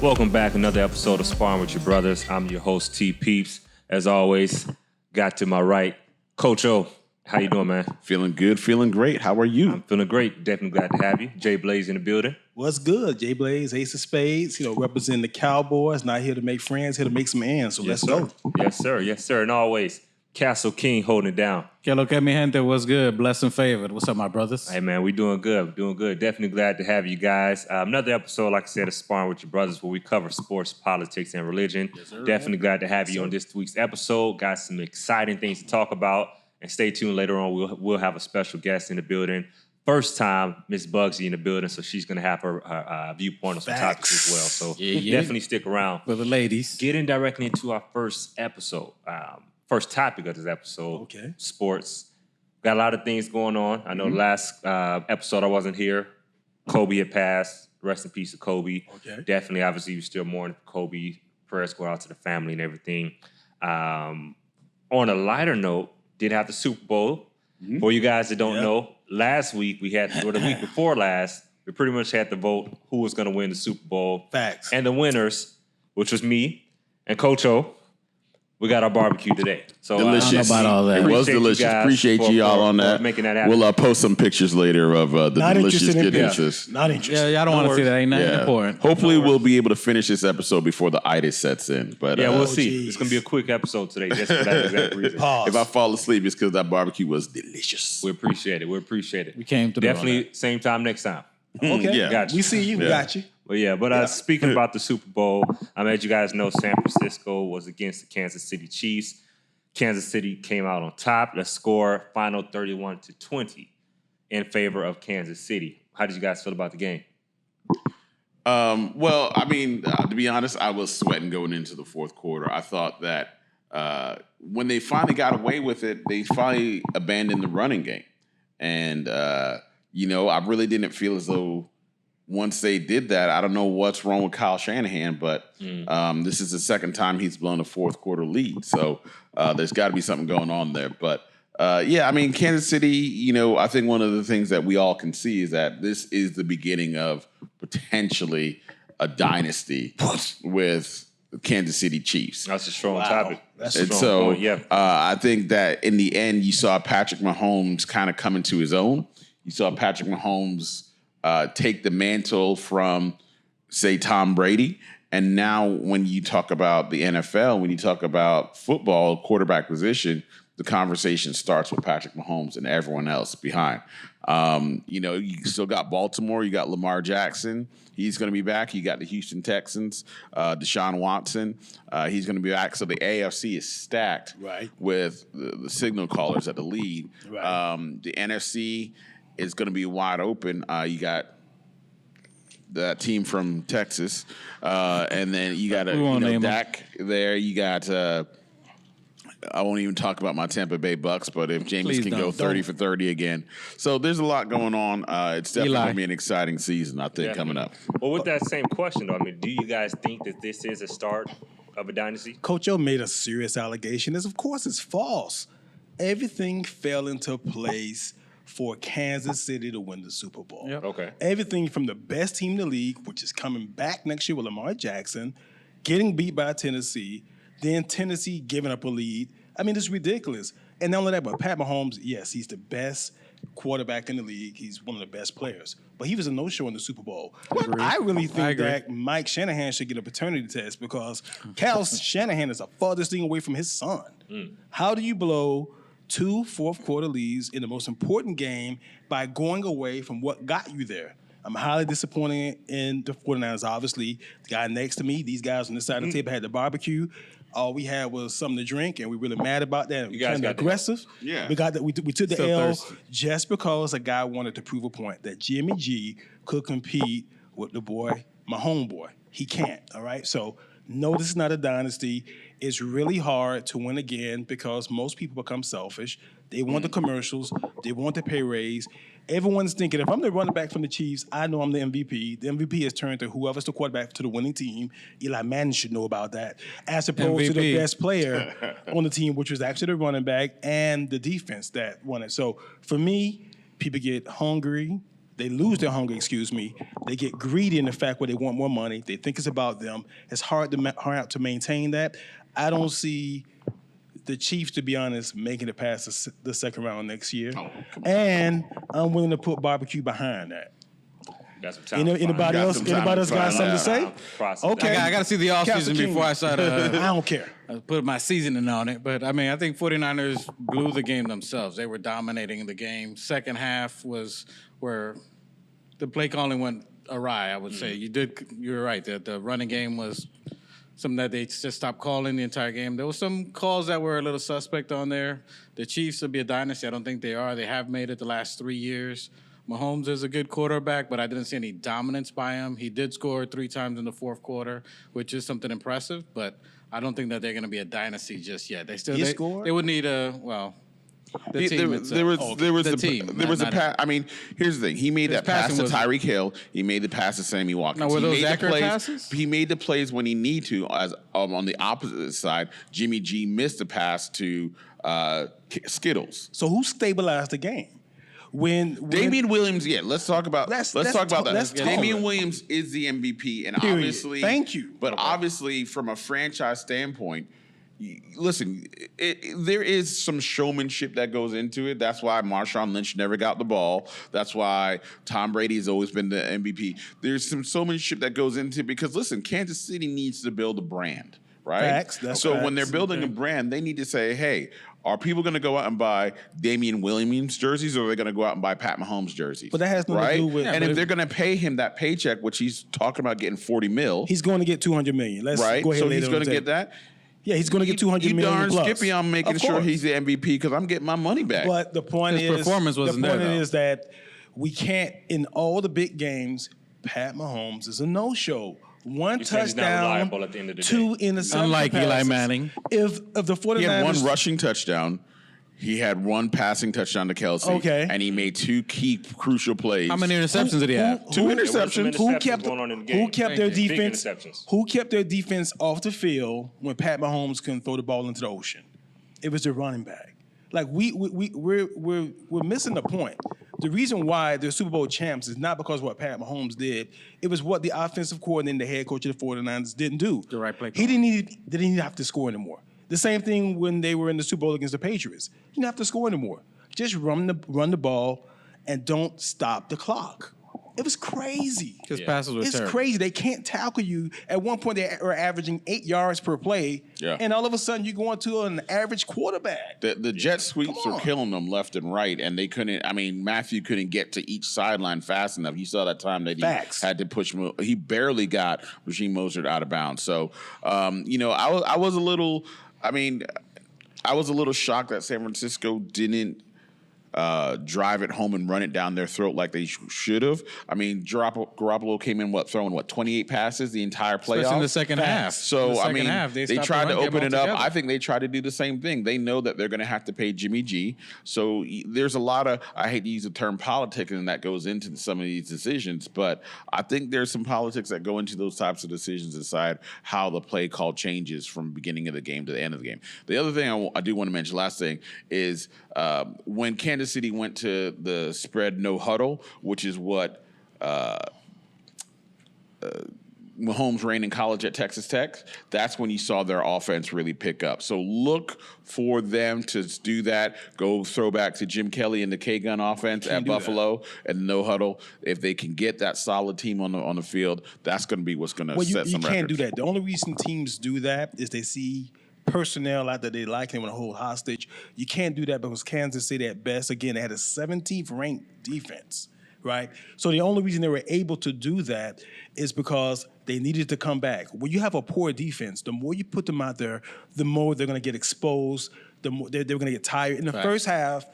Welcome back, another episode of Sparring with Your Brothers. I'm your host, T Peeps. As always, got to my right, Coach O. How you doing, man? Feeling good, feeling great. How are you? I'm feeling great. Definitely glad to have you. Jay Blaze in the building. What's good? Jay Blaze, Ace of Spades, representing the Cowboys. Not here to make friends, here to make some ends. So let's go. Yes, sir. Yes, sir. And always, Castle King holding it down. Que lo que mi gente, what's good? Blessed and favored. What's up, my brothers? Hey, man, we doing good. We're doing good. Definitely glad to have you guys. Another episode, like I said, of Sparring with Your Brothers, where we cover sports, politics, and religion. Yes, sir. Definitely glad to have you on this week's episode. Got some exciting things to talk about. And stay tuned later on. We'll have a special guest in the building. First time, Miss Bugsy in the building, so she's going to have her viewpoint on some topics as well. So definitely stick around. For the ladies. Getting directly into our first episode. First topic of this episode, Okay. Sports. Got a lot of things going on. I know last episode I wasn't here. Kobe had passed. Rest in peace to Kobe. Okay. Definitely, obviously, you're still mourning for Kobe. Prayers go out to the family and everything. On a lighter note, did have the Super Bowl. For you guys that don't know, last week or the week before last, we pretty much had to vote who was going to win the Super Bowl. Facts. And the winners, which was me and Coach O, we got our barbecue today. So Delicious. I don't know about all that. It was Appreciate you delicious. guys Appreciate for- you all for- on for that. making that happen. We'll post some pictures later of the Not delicious interested in goodnesses. Not interested. Yeah, I don't want to see that. Ain't nothing Yeah. important. Hopefully, we'll be able to finish this episode before the itis sets in. But yeah, we'll see. geez. It's going to be a quick episode today, just for that exact reason. Pause. if I fall asleep, it's because that barbecue was delicious. We appreciate it. We appreciate it. We came through on Definitely same time next time. Okay. Yeah. Got you. We see you. Yeah. Got you. But speaking about the Super Bowl, as you guys know, San Francisco was against the Kansas City Chiefs. Kansas City came out on top. The score, final 31-20 in favor of Kansas City. How did you guys feel about the game? Well, I mean, to be honest, I was sweating going into the fourth quarter. I thought that when they finally got away with it, they finally abandoned the running game. And, I really didn't feel as though once they did that, I don't know what's wrong with Kyle Shanahan, but this is the second time he's blown a fourth quarter lead. So there's got to be something going on there. But, Kansas City, I think one of the things that we all can see is that this is the beginning of potentially a dynasty with the Kansas City Chiefs. That's a strong topic. That's a And strong so point, yeah. I think that in the end, you saw Patrick Mahomes kind of come into his own. You saw Patrick Mahomes take the mantle from, say, Tom Brady. And now when you talk about the NFL, when you talk about football, quarterback position, the conversation starts with Patrick Mahomes and everyone else behind. You still got Baltimore. You got Lamar Jackson. He's going to be back. You got the Houston Texans, Deshaun Watson. He's going to be back. So the AFC is stacked with the signal callers at the lead. Right. The NFC is going to be wide open. You got that team from Texas, and then you got Dak there. You got. I won't even talk about my Tampa Bay Bucks, but if James can go 30 for 30 again. So there's a lot going on. It's definitely going to be an exciting season, I think, coming up. Well, with that same question, though, do you guys think that this is a start of a dynasty? Coach O made a serious allegation. Of course, it's false. Everything fell into place for Kansas City to win the Super Bowl. Yep. Okay. Everything from the best team in the league, which is coming back next year with Lamar Jackson, getting beat by Tennessee, then Tennessee giving up a lead. It's ridiculous. And not only that, but Pat Mahomes, yes, he's the best quarterback in the league. He's one of the best players. But he was a no-show in the Super Bowl. I really think that Mike Shanahan should get a paternity test because Kyle Shanahan is the farthest thing away from his son. How do you blow 2 fourth-quarter leads in the most important game by going away from what got you there? I'm highly disappointed in the 49ers, obviously. The guy next to me, these guys on this side of the table had the barbecue. All we had was something to drink, and we were really mad about that. You guys got aggressive. Yeah. We got that. We took the Still L thirsty. just because a guy wanted to prove a point that Jimmy G could compete with the boy, my homeboy. He can't, all right? So, no, this is not a dynasty. It's really hard to win again because most people become selfish. They want the commercials. They want the pay raise. Everyone's thinking, if I'm the running back from the Chiefs, I know I'm the MVP. The MVP is turned to whoever's the quarterback to the winning team. Eli Manning should know about that, as opposed to the MVP. best player on the team, which was actually the running back and the defense that won it. So for me, people get hungry. They lose their hunger, They get greedy in the fact where they want more money. They think it's about them. It's hard to maintain that. I don't see the Chiefs, to be honest, making it past the second round next year. Oh, and I'm willing to put barbecue behind that. Got some time. Anybody else got something to say? Okay. I got to see the offseason before I start I don't care. put my seasoning on it. But, I mean, I think 49ers blew the game themselves. They were dominating the game. Second half was where the play calling went awry, I would say. You're right. The running game was something that they just stopped calling the entire game. There were some calls that were a little suspect on there. The Chiefs will be a dynasty. I don't think they are. They have made it the last 3 years. Mahomes is a good quarterback, but I didn't see any dominance by him. He did score 3 times in the fourth quarter, which is something impressive, but I don't think that they're going to be a dynasty just yet. They would need the pass. I mean, here's the thing. He made that pass to Tyreek Hill. He made the pass to Sammy Watkins. Now, were those accurate passes? He made the plays when he need to. As on the opposite side, Jimmy G missed the pass to Skittles. So who stabilized the game? When Damian Williams, let's talk about that. Damian talk. Williams is the MVP, and Period. obviously, Thank you. But obviously, from a franchise standpoint, listen, there is some showmanship that goes into it. That's why Marshawn Lynch never got the ball. That's why Tom Brady has always been the MVP. There's some showmanship that goes into it because, listen, Kansas City needs to build a brand, right? Facts. When they're building a brand, they need to say, hey, are people going to go out and buy Damian Williams jerseys, or are they going to go out and buy Pat Mahomes jerseys? But that has nothing to do with. And if they're going to pay him that paycheck, which he's talking about getting $40 million, he's going to get $200 million. Let's right. go ahead. So he's going to get that. Yeah, he's going to get $200 million. You darn plus. Skippy, I'm making sure he's the MVP because I'm getting my money back. But the point His performance wasn't there, though. is that we can't, in all the big games, Pat Mahomes is a no-show. One touchdown, 2 interceptions. Unlike Eli Manning. If the 49ers... He had 1 rushing touchdown. He had 1 passing touchdown to Kelsey. Okay. And he made 2 key crucial plays. How many interceptions did he have? 2 interceptions. Who kept their Big defense? interceptions. Who kept their defense off the field when Pat Mahomes couldn't throw the ball into the ocean? It was the running back. Like we're missing the point. The reason why they're Super Bowl champs is not because of what Pat Mahomes did. It was what the offensive coordinator, the head coach of the 49ers, didn't do. The right play. He didn't need to have to score anymore. The same thing when they were in the Super Bowl against the Patriots. You didn't have to score anymore. Just run the ball and don't stop the clock. It was crazy. His passes were terrible. It's crazy. They can't tackle you. At one point, they were averaging 8 yards per play. Yeah. And all of a sudden, you're going to an average quarterback. The jet sweeps were killing them left and right, and they couldn't. I mean, Matthew couldn't get to each sideline fast enough. You saw that time that he had to push. He barely got Raheem Mostert out of bounds. So, I was a little. I mean, I was a little shocked that San Francisco didn't drive it home and run it down their throat like they should have. I mean, Garoppolo came in throwing 28 passes the entire playoff, especially in the second half. So they tried to open it up. Together. I think they tried to do the same thing. They know that they're going to have to pay Jimmy G. So there's a lot of, I hate to use the term politics, and that goes into some of these decisions, but I think there's some politics that go into those types of decisions, decide how the play call changes from beginning of the game to the end of the game. The other thing I do want to mention, last thing, is when Kansas City went to the spread no huddle, which is what Mahomes ran in college at Texas Tech, that's when you saw their offense really pick up. So look for them to do that. Go throw back to Jim Kelly and the K-Gun offense at Buffalo and no huddle. If they can get that solid team on the field, that's going to be what's going to set some records. You can't do that. The only reason teams do that is they see personnel out that they like and want to hold hostage. You can't do that because Kansas City at best, again, they had a 17th ranked defense, right? So the only reason they were able to do that is because they needed to come back. When you have a poor defense, the more you put them out there, the more they're going to get exposed, the more they're going to get tired. In the first half,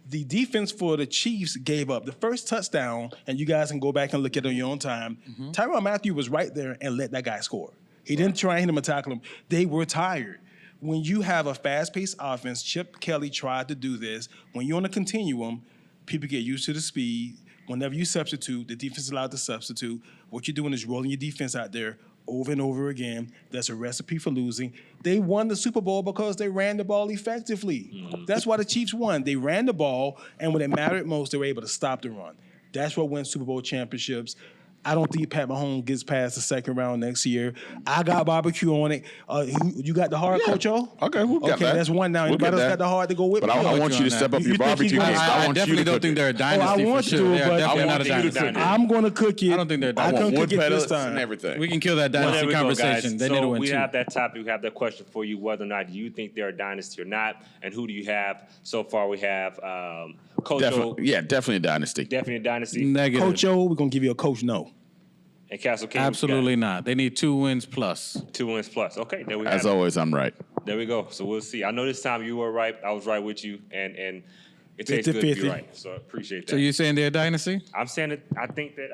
the defense for the Chiefs gave up. The first touchdown, and you guys can go back and look at it on your own time, Tyrann Mathieu was right there and let that guy score. He didn't try and hit him or tackle him. They were tired. When you have a fast-paced offense, Chip Kelly tried to do this. When you're on a continuum, people get used to the speed. Whenever you substitute, the defense is allowed to substitute. What you're doing is rolling your defense out there over and over again. That's a recipe for losing. They won the Super Bowl because they ran the ball effectively. That's why the Chiefs won. They ran the ball, and when it mattered most, they were able to stop the run. That's what wins Super Bowl championships. I don't think Pat Mahomes gets past the second round next year. I got barbecue on it. You got the heart, Coach O? Okay, we've got that. That's one now. We'll Anybody get else that. got the heart to go with But me? I want you to step up You your think he's barbecue gonna game. stop? I want you definitely to don't cook think it. they're a dynasty I want for sure. to, They're but definitely I not a want you to dynasty. dynasty. I'm going to cook it. I don't think they're I dynasty. couldn't Wood cook it this pellets time. and everything. We can kill that Well, there dynasty we go, conversation. guys. They need to So win we two. have that topic. We have that question for you: whether or not you think they're a dynasty or not, and who do you have? So far, we have Coach O, Definitely a dynasty. definitely a dynasty, Negative. Coach O, we're going to give you a Coach No. and Castle King. Absolutely not. They need 2 wins plus. 2 wins plus. Okay, there we have As it. always, I'm right. There we go. So we'll see. I know this time you were right. I was right with you, and it tastes good to 50-50. be right. So I appreciate that. So you saying they're a dynasty? I'm saying that I think that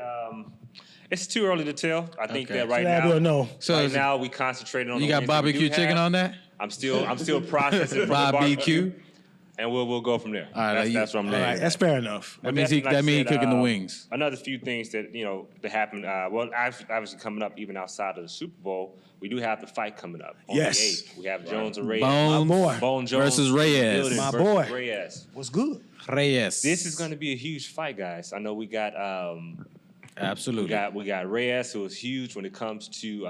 it's too early to tell. I think Okay. that right Yeah, I now, don't know. So right is it- now we concentrated on You the got wins that we barbecue do chicken have. on that? I'm still processing from the Barbecue? and we'll go from there. All right, That's what I'm All doing. right, that's fair enough. That means he cooking the wings. Another few things that that happened. Well, obviously coming up even outside of the Super Bowl, we do have the fight coming up on Yes. the 8th. We have Jones and Reyes. Bones My boy. Bone Jones versus Reyes. building My versus boy. Reyes. What's good? Reyes. This is going to be a huge fight, guys. I know we got Absolutely. we got Reyes, who is huge when it comes to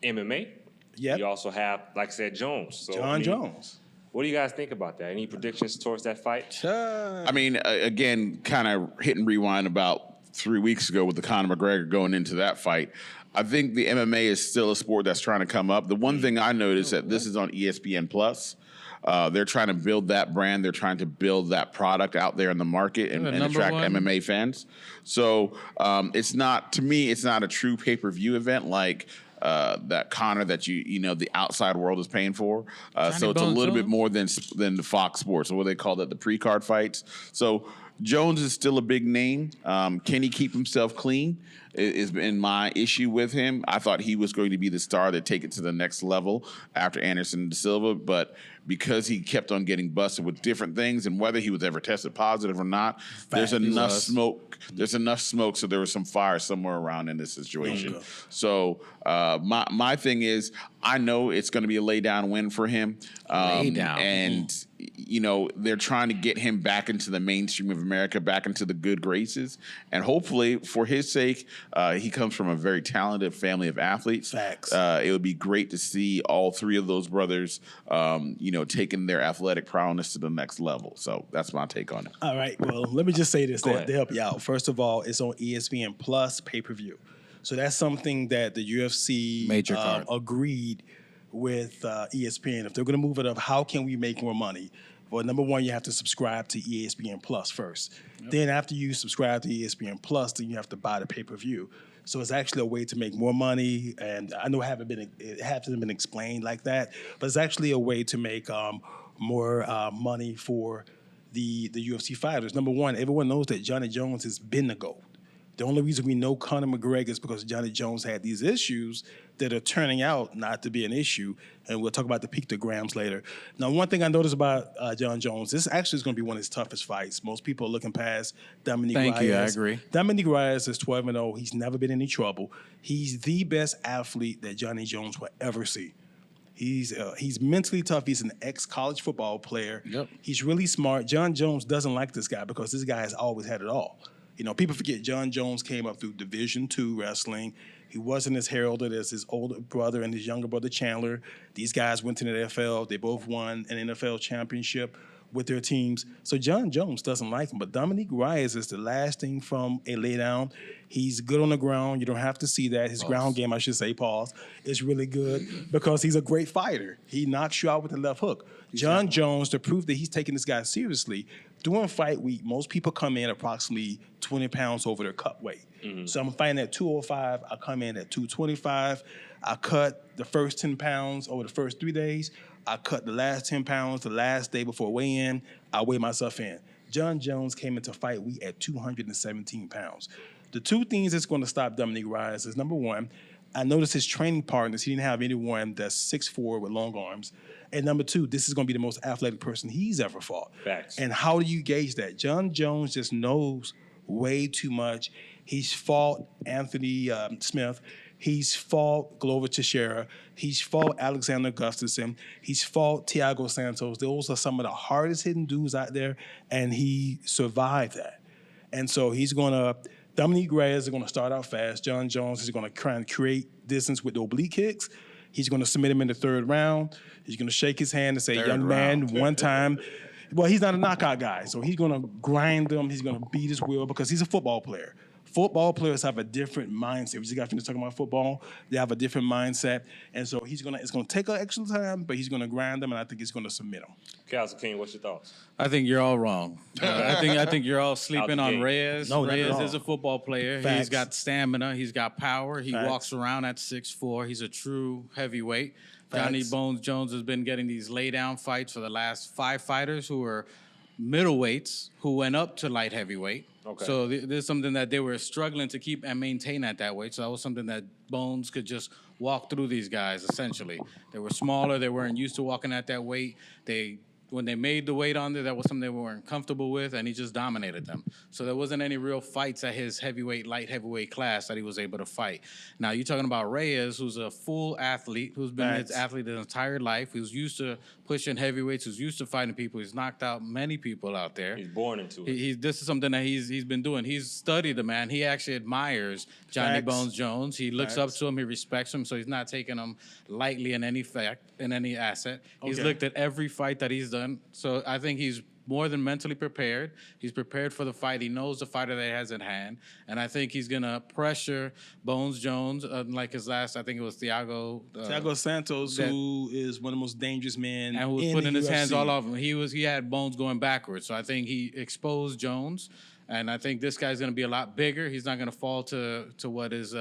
MMA. Yep. You also have, like I said, Jones. So, John Jones. What do you guys think about that? Any predictions towards that fight? I mean, again, kind of hit and rewind about 3 weeks ago with the Conor McGregor going into that fight. I think the MMA is still a sport that's trying to come up. The one thing I noticed that this is on ESPN Plus. They're trying to build that brand. They're trying to build that product out there in the market and attract MMA fans. So it's not, to me, it's not a true pay-per-view event like that Conor that the outside world is paying for. So it's a little bit more than the Fox Sports, or what they call that, the pre-card fights. So Jones is still a big name. Can he keep himself clean? Has been my issue with him. I thought he was going to be the star to take it to the next level after Anderson Silva, but because he kept on getting busted with different things, and whether he was ever tested positive or not, there's enough smoke. There's enough smoke, so there was some fire somewhere around in this situation. So my thing is, I know it's going to be a lay down win for him, and they're trying to get him back into the mainstream of America, back into the good graces, and hopefully for his sake, he comes from a very talented family of athletes. Facts. It would be great to see all three of those brothers, taking their athletic prowess to the next level. So that's my take on it. All right. Well, let me just say this Go to ahead. help you out. First of all, it's on ESPN Plus pay-per-view. So that's something that the UFC Major card. agreed with ESPN. If they're going to move it up, how can we make more money? Well, number one, you have to subscribe to ESPN Plus first. Then after you subscribe to ESPN Plus, then you have to buy the pay-per-view. So it's actually a way to make more money. And I know it hasn't been explained like that, but it's actually a way to make more money for the UFC fighters. Number one, everyone knows that Johnny Jones has been the GOAT. The only reason we know Conor McGregor is because Johnny Jones had these issues that are turning out not to be an issue. And we'll talk about the pictograms later. Now, one thing I noticed about John Jones, this actually is going to be one of his toughest fights. Most people are looking past Dominique Reyes. Thank you, I agree. Dominique Reyes is 12-0. He's never been in any trouble. He's the best athlete that Johnny Jones will ever see. He's mentally tough. He's an ex-college football player. Yep. He's really smart. John Jones doesn't like this guy because this guy has always had it all. People forget John Jones came up through Division II wrestling. He wasn't as heralded as his older brother and his younger brother Chandler. These guys went to the NFL. They both won an NFL championship with their teams. So John Jones doesn't like him. But Dominique Reyes is the last thing from a laydown. He's good on the ground. You don't have to see that. His ground game, I should say, is really good because he's a great fighter. He knocks you out with the left hook. John Jones, to prove that he's taking this guy seriously, during fight week, most people come in approximately 20 pounds over their cut weight. So I'm fighting at 205. I come in at 225. I cut the first 10 pounds over the first 3 days. I cut the last 10 pounds the last day before weigh-in. I weigh myself in. John Jones came into fight week at 217 pounds. The two things that's going to stop Dominique Reyes is, number one, I noticed his training partners, he didn't have anyone that's 6'4" with long arms. And number two, this is going to be the most athletic person he's ever fought. Facts. And how do you gauge that? John Jones just knows way too much. He's fought Anthony Smith. He's fought Glover Teixeira. He's fought Alexander Gustafsson. He's fought Thiago Santos. Those are some of the hardest hitting dudes out there, and he survived that. And so Dominique Reyes is going to start out fast. John Jones is going to try and create distance with the oblique kicks. He's going to submit him in the third round. He's going to shake his hand and say, young man, one time. Well, he's not a knockout guy, so he's going to grind him. He's going to beat his will because he's a football player. Football players have a different mindset. We just got finished talking about football. They have a different mindset. And so it's going to take an extra time, but he's going to grind them, and I think he's going to submit them. Council King, what's your thoughts? I think you're all wrong. I think you're all sleeping on Reyes. No, Reyes is a football player. Facts. He's got stamina. He's got power. He Facts. walks around at 6'4". He's a true heavyweight. Facts. Johnny Bones Jones has been getting these lay-down fights for the last 5 fighters who are middleweights who went up to light heavyweight. Okay. So there's something that they were struggling to keep and maintain at that weight. So that was something that Bones could just walk through these guys, essentially. They were smaller. They weren't used to walking at that weight. When they made the weight on there, that was something they weren't comfortable with, and he just dominated them. So there wasn't any real fights at his light heavyweight class that he was able to fight. Now, you're talking about Reyes, who's a full athlete, who's been his athlete his entire life, who's used to pushing heavyweights, who's used to fighting people. He's knocked out many people out there. He's born into it. This is something that he's been doing. He's studied the man. He actually admires Johnny Facts. Bones Jones. He looks up to him. He respects him. So he's not taking him lightly in any asset. He's looked at every fight that he's done. So I think he's more than mentally prepared. He's prepared for the fight. He knows the fighter that he has in hand. And I think he's going to pressure Bones Jones, like his last, I think it was Thiago Santos, who is one of the most dangerous men and who was putting his hands all over him. He had Bones going backwards. So I think he exposed Jones. And I think this guy's going to be a lot bigger. He's not going to fall to what is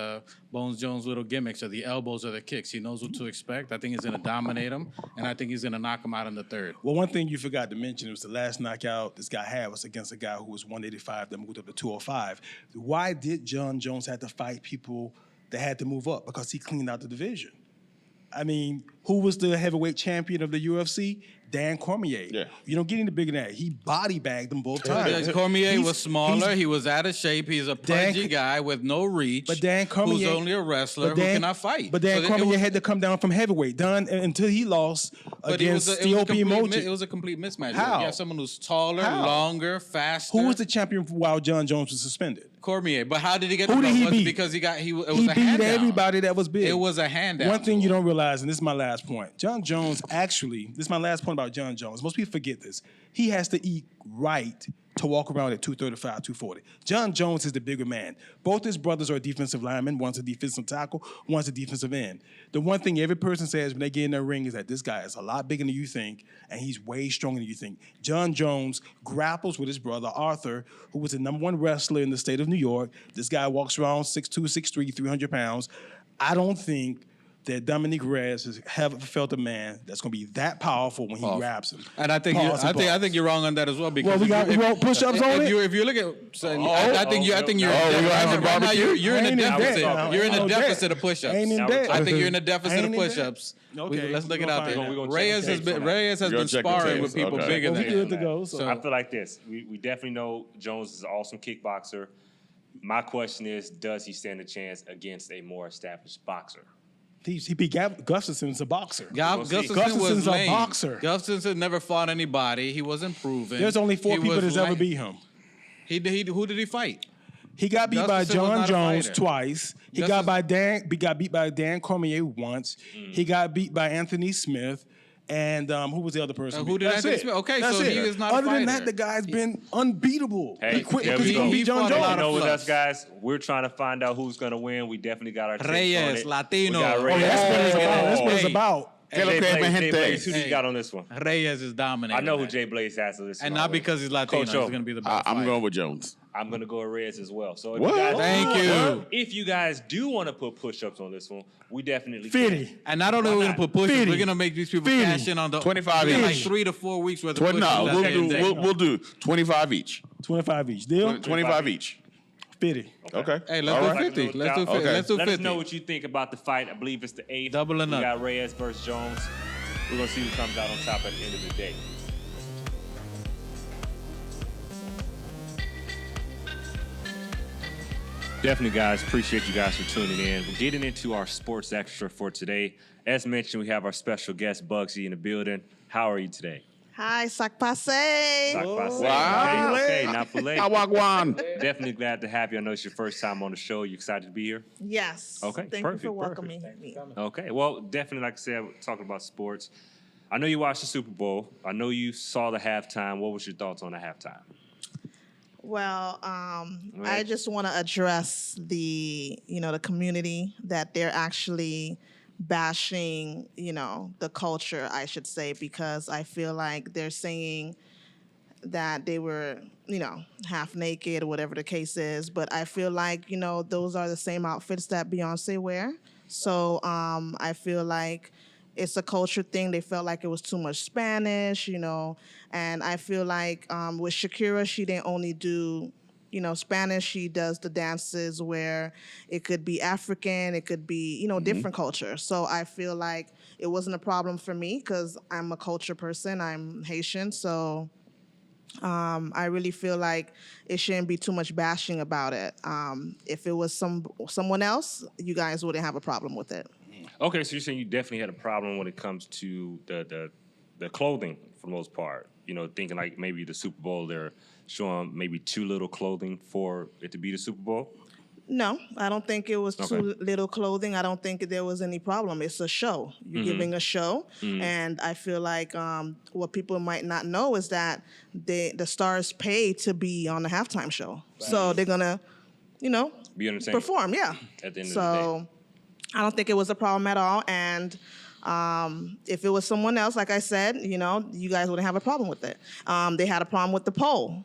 Bones Jones' little gimmicks or the elbows or the kicks. He knows what to expect. I think he's going to dominate him, and I think he's going to knock him out in the third. Well, one thing you forgot to mention was the last knockout this guy had was against a guy who was 185 that moved up to 205. Why did John Jones have to fight people that had to move up? Because he cleaned out the division. I mean, who was the heavyweight champion of the UFC? Dan Cormier. Yeah. You don't get any bigger than that. He body bagged them both times. Cormier was smaller. He was out of shape. He's a pudgy guy with no reach. But Dan Cormier, who's only a wrestler who cannot fight. But Dan Cormier had to come down from heavyweight until he lost against Stiope Emoji. It was a complete mismatch. How? You have someone who's taller, longer, faster. Who was the champion while John Jones was suspended? Cormier. But how did he get Who the did belt? he Was it beat? because it was He a beat hand down. everybody that was big. It was a hand down. One thing you don't realize, and this is my last point, John Jones actually, this is my last point about John Jones. Most people forget this. He has to eat right to walk around at 235, 240. John Jones is the bigger man. Both his brothers are defensive linemen. One's a defensive tackle, one's a defensive end. The one thing every person says when they get in their ring is that this guy is a lot bigger than you think, and he's way stronger than you think. John Jones grapples with his brother, Arthur, who was the #1 wrestler in the state of New York. This guy walks around 6'2", 6'3", 300 pounds. I don't think that Dominique Reyes has ever felt a man that's going to be that powerful when he grabs him. And I think I think you're wrong on that as well because we want push-ups on it. If you look at, I think you're. Right now you're in a deficit. You're in a deficit of push-ups. I think you're in a deficit of push-ups. Okay, let's look it out there. We're gonna Reyes has been sparring with people bigger than we good him. to go. So I feel like this. We definitely know Jones is an awesome kickboxer. My question is, does he stand a chance against a more established boxer? He beat Gustafsson as a boxer. Gustafsson was a lame. boxer. Gustafsson never fought anybody. He wasn't proven. There's only 4 people that's ever beat him. Who did he fight? He got beat by Gustafsson was John not a Jones fighter. twice. He got beat by Dan Cormier once. He got beat by Anthony Smith. And who was the other person? Who did Anthony Smith? Okay, That's so it. he is not a Other than fighter. that, the guy's been unbeatable. Hey, He quit there because we he go. gonna beat John fought a lot Jones. You know, with flubs. us guys, we're trying to find out who's going to win. We definitely got our takes Reyes, on it. Latino. We got Oh, Reyes. That's what it's about. That's what it's Hey. about. Jay Blaze, Jay Blaze, who Hey. you got on this one? Reyes is dominating. I know who man. Jay Blaze has to listen. And not because he's Latino. Coach He's O. going to be the best I'm fighter. going with Jones. I'm going to go with Reyes as well. So if What? you guys, Thank you. If you guys do want to put push-ups on this one, we definitely 50. can. And not only are we going to put push-ups, 50. we're going to make these people 50. cash in on the 25 we got like each. 3 to 4 weeks worth of push-ups. No, that same day. we'll do 25 each. 25 each. Deal? 25 each. 50. Okay. Hey, let's All do right. 50. Let's do 50. Okay. Let's do Let us 50. know what you think about the fight. I believe it's the 8th. Double or We nothing. got Reyes versus Jones. We're going to see who comes out on top at the end of the day. Definitely, guys. Appreciate you guys for tuning in. We're getting into our sports extra for today. As mentioned, we have our special guest, Bugsy, in the building. How are you today? Hi, Sak Passe. Wow. Okay, Napule. Awagwan. Definitely glad to have you. I know it's your first time on the show. You excited to be here? Yes. Okay, Thank you for welcoming me. Okay, well, definitely, like I said, talking about sports. I know you watched the Super Bowl. I know you saw the halftime. What was your thoughts on the halftime? Well, I just want to address the community that they're actually bashing, the culture, I should say, because I feel like they're saying that they were, half naked or whatever the case is. But I feel like, those are the same outfits that Beyonce wear. So I feel like it's a culture thing. They felt like it was too much Spanish, and I feel like with Shakira, she didn't only do, Spanish. She does the dances where it could be African, it could be, different culture. So I feel like it wasn't a problem for me because I'm a culture person. I'm Haitian, so I really feel like it shouldn't be too much bashing about it. If it was someone else, you guys wouldn't have a problem with it. Okay, so you're saying you definitely had a problem when it comes to the clothing for the most part. Thinking like maybe the Super Bowl, they're showing maybe too little clothing for it to be the Super Bowl. No, I don't think it was too little clothing. I don't think there was any problem. It's a show. You're giving a show. And I feel like what people might not know is that the stars pay to be on the halftime show. Right. So they're going to, be entertained. Perform, yeah. At the end of the day. I don't think it was a problem at all. And if it was someone else, like I said, you guys wouldn't have a problem with it. They had a problem with the poll,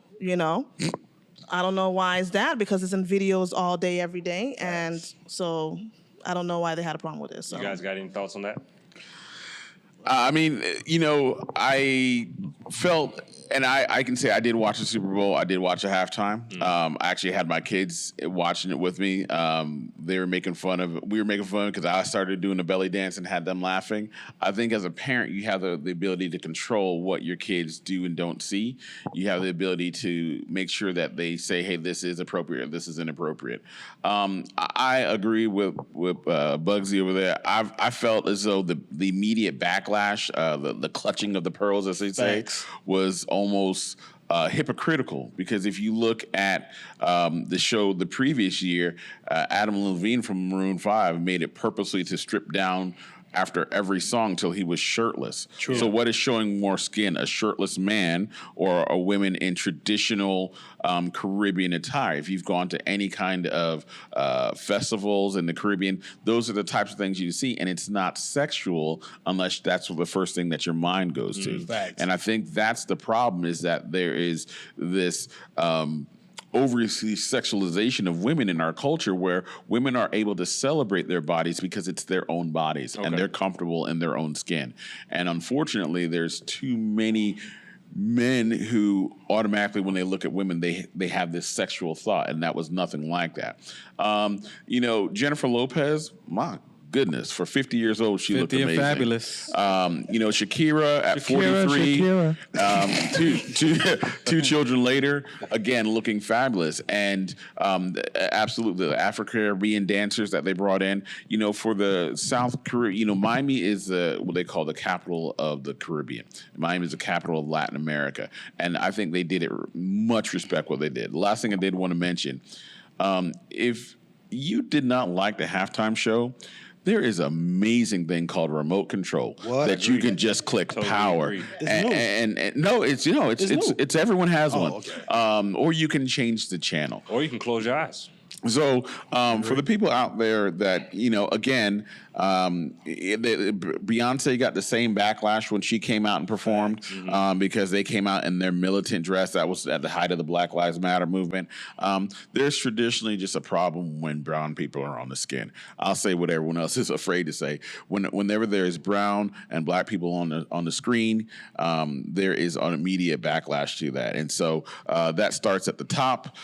I don't know why it's that, because it's in videos all day, every day. And so I don't know why they had a problem with it. So. You guys got any thoughts on that? I mean, I felt, and I can say I did watch the Super Bowl. I did watch a halftime. I actually had my kids watching it with me. They were making fun of it. We were making fun because I started doing the belly dance and had them laughing. I think as a parent, you have the ability to control what your kids do and don't see. You have the ability to make sure that they say, hey, this is appropriate, this is inappropriate. I agree with Bugsy over there. I felt as though the immediate backlash, the clutching of the pearls, as they say, was almost hypocritical, because if you look at the show the previous year, Adam Levine from Maroon 5 made it purposely to strip down after every song till he was shirtless. True. So what is showing more skin, a shirtless man or a woman in traditional Caribbean attire? If you've gone to any kind of festivals in the Caribbean, those are the types of things you see, and it's not sexual unless that's the first thing that your mind goes to. Facts. And I think that's the problem, is that there is this overly sexualization of women in our culture, where women are able to celebrate their bodies because it's their own bodies and they're comfortable in their own skin. And unfortunately, there's too many men who automatically, when they look at women, they have this sexual thought, and that was nothing like that. Jennifer Lopez, my goodness, for 50 years old, she looked amazing. Fabulous. Shakira at 43, two children later, again looking fabulous, and absolutely the Afro-Caribbean dancers that they brought in. For the South Korea, Miami is what they call the capital of the Caribbean. Miami is the capital of Latin America, and I think they did it much respect what they did. The last thing I did want to mention, if you did not like the halftime show, there is an amazing thing called remote control that you can just click power. And no, it's everyone has one. Okay. Or you can change the channel. Or you can close your eyes. So for the people out there that, again, Beyonce got the same backlash when she came out and performed because they came out in their militant dress. That was at the height of the Black Lives Matter movement. There's traditionally just a problem when brown people are on the skin. I'll say what everyone else is afraid to say. Whenever there is brown and black people on the screen, there is an immediate backlash to that. And so that starts at the top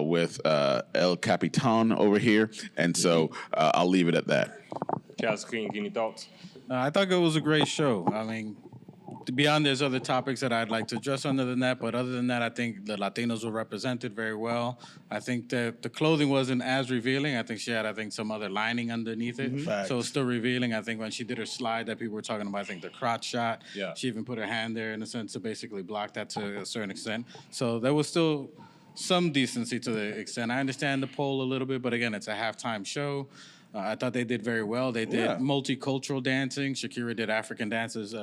with El Capitan over here. And so I'll leave it at that. Charles King, any thoughts? I thought it was a great show. I mean, beyond there's other topics that I'd like to address under the net, but other than that, I think the Latinos were represented very well. I think that the clothing wasn't as revealing. I think she had, some other lining underneath it. Facts. So it's still revealing. I think when she did her slide that people were talking about, I think the crotch shot, she even put her hand there in a sense to basically block that to a certain extent. So there was still some decency to the extent. I understand the poll a little bit, but again, it's a halftime show. I thought they did very well. They did multicultural dancing. Shakira did African dances,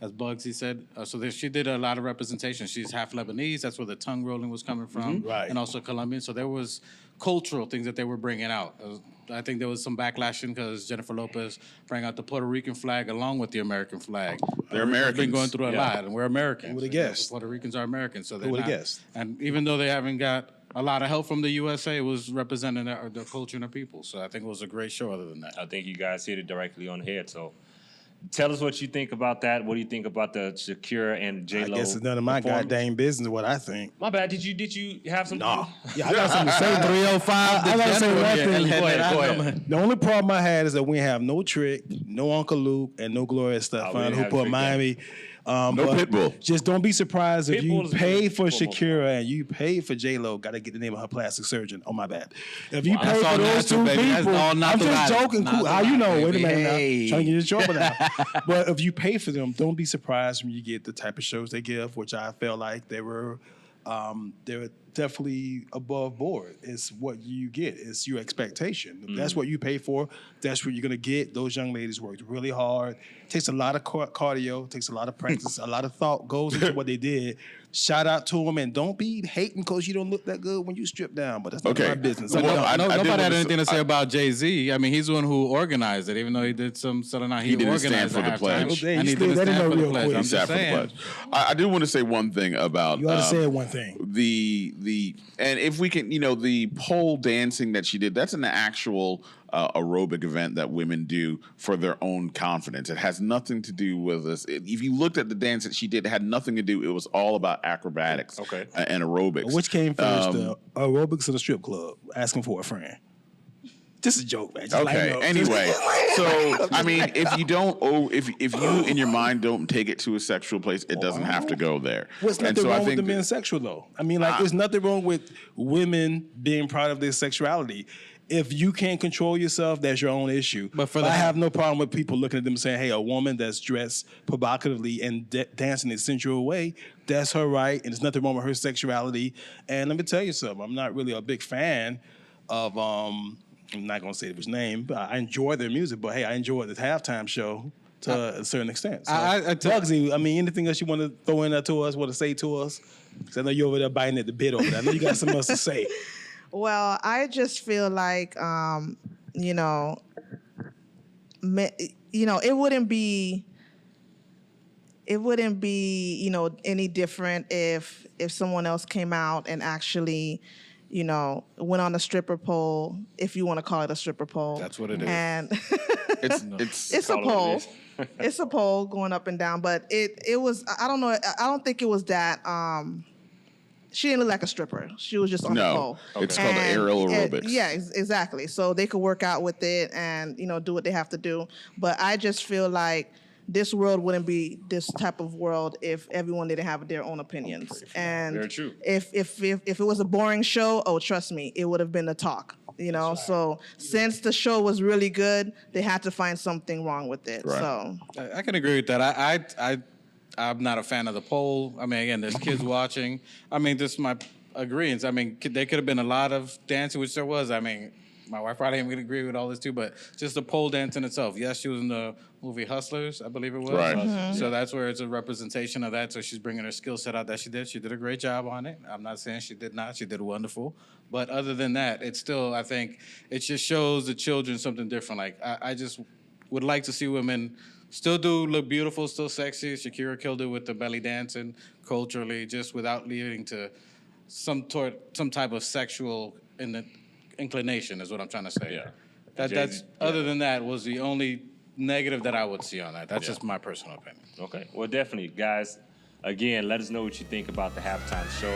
as Bugsy said. She did a lot of representation. She's half Lebanese. That's where the tongue rolling was coming from. Right. And also Colombian. So there was cultural things that they were bringing out. I think there was some backlash because Jennifer Lopez brought out the Puerto Rican flag along with the American flag. They're Americans. We've been going through a lot, and we're Americans. Who would have guessed? Puerto Ricans are Americans. So Who would have guessed? And even though they haven't got a lot of help from the USA, it was representing the culture and the people. So I think it was a great show other than that. I think you guys hit it directly on the head. So tell us what you think about that. What do you think about the Shakira and J-Lo? I guess it's none of my goddamn business what I think. My bad. Did you have some? No. Yeah, I got something to say. 305. I gotta say one thing. Go ahead. The only problem I had is that we have no Trick, no Uncle Luke, and no Gloria Estefan, who put Miami. No Pitbull. Just don't be surprised if you Pitbull is pay good. for Pitbull. Shakira and you pay for J-Lo. Got to get the name of her plastic surgeon. Oh, my bad. If you pay That's for all those natural, two baby. That's people, all I'm natural. just joking. Cool. How you know? Wait a minute Hey. now. Trying to get in trouble now. But if you pay for them, don't be surprised when you get the type of shows they give, which I felt like they were definitely above board. It's what you get. It's your expectation. If that's what you pay for, that's what you're going to get. Those young ladies worked really hard. Takes a lot of cardio, takes a lot of practice, a lot of thought goes into what they did. Shout out to them, and don't be hating because you don't look that good when you strip down. But that's not my business. Well, Nobody had anything to say about Jay-Z. I mean, he's the one who organized it, even though he did some selling out. He didn't organized stand for the pledge. Okay, And you he slid didn't that in stand there for the real pledge. quick. I'm He sat just for the saying. pledge. I do want to say one thing about You ought to say one thing. the and if we can, the pole dancing that she did, that's an actual aerobic event that women do for their own confidence. It has nothing to do with this. If you looked at the dance that she did, it had nothing to do. It was all about acrobatics and aerobics. Which came first, the aerobics or the strip club? Asking for a friend. Just a joke, man. Just Okay. Anyway, so I mean, if you don't, if you in your mind don't take it to a sexual place, it doesn't have to go there. What's And nothing so I wrong with think the men sexual though? I mean, like, there's nothing wrong with women being proud of their sexuality. If you can't control yourself, that's your own issue. But I have no problem with people looking at them saying, "Hey, a woman that's dressed provocatively and dancing in a sensual way, that's her right, and there's nothing wrong with her sexuality." And let me tell you something. I'm not really a big fan of I'm not gonna say his name, but I enjoy their music. But hey, I enjoy this halftime show to a certain extent. So, Bugsy, I mean, anything else you want to throw in there to us, want to say to us? Because I know you're over there biting at the bit over there. I know you got something else to say. Well, I just feel like, it wouldn't be, any different if someone else came out and actually, went on a stripper pole, if you want to call it a stripper pole. That's what it is. And it's a pole. It's a pole going up and down, but it was, I don't know, I don't think it was that, she didn't look like a stripper. She was just on the pole. It's called aerial aerobics. Exactly. So they could work out with it and, do what they have to do. But I just feel like this world wouldn't be this type of world if everyone didn't have their own opinions. And Very true. If it was a boring show, trust me, it would have been the talk. So since the show was really good, they had to find something wrong with it. Right. So I can agree with that. I'm not a fan of the poll. I mean, again, there's kids watching. I mean, this is my agreement. I mean, there could have been a lot of dancing, which there was. I mean, my wife probably ain't gonna agree with all this too, but just the pole dance in itself. Yes, she was in the movie Hustlers, I believe it was. Right. Mm-hmm. So that's where it's a representation of that. So she's bringing her skill set out that she did. She did a great job on it. I'm not saying she did not. She did wonderful. But other than that, it's still, I think, it just shows the children something different. Like, I just would like to see women still look beautiful, still sexy. Shakira killed it with the belly dancing culturally, just without leading to some type of sexual inclination, is what I'm trying to say. Yeah. That's other than that was the only negative that I would see on that. That's just my personal opinion. Okay. Well, definitely, guys. Again, let us know what you think about the halftime show.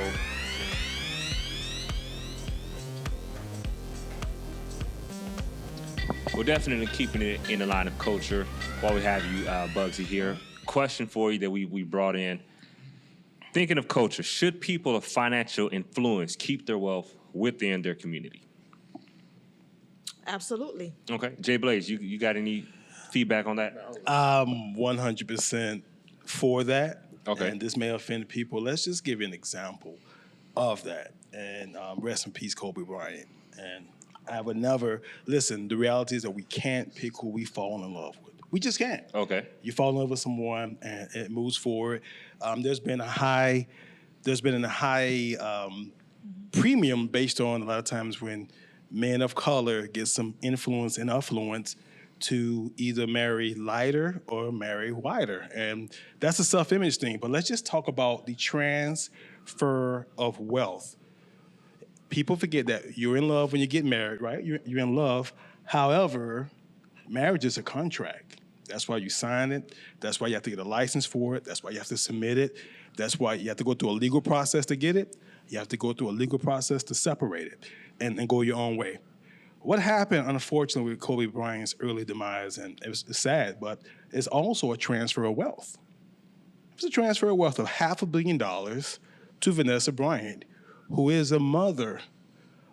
We're definitely keeping it in the line of culture while we have you, Bugsy, here. question for you that we brought in. Thinking of culture, should people of financial influence keep their wealth within their community? Absolutely. Okay. Jay Blaze, you got any feedback on that? 100% for that. Okay. And this may offend people. Let's just give you an example of that. And rest in peace, Kobe Bryant. And I would never, listen, the reality is that we can't pick who we fall in love with. We just can't. Okay. You fall in love with someone and it moves forward. There's been a high premium based on a lot of times when men of color get some influence and affluence to either marry lighter or marry whiter. And that's a self-image thing. But let's just talk about the transfer of wealth. People forget that you're in love when you get married, right? You're in love. However, marriage is a contract. That's why you sign it. That's why you have to get a license for it. That's why you have to submit it. That's why you have to go through a legal process to get it. You have to go through a legal process to separate it and go your own way. What happened, unfortunately, with Kobe Bryant's early demise, and it's sad, but it's also a transfer of wealth. It's a transfer of wealth of $500 million to Vanessa Bryant, who is a mother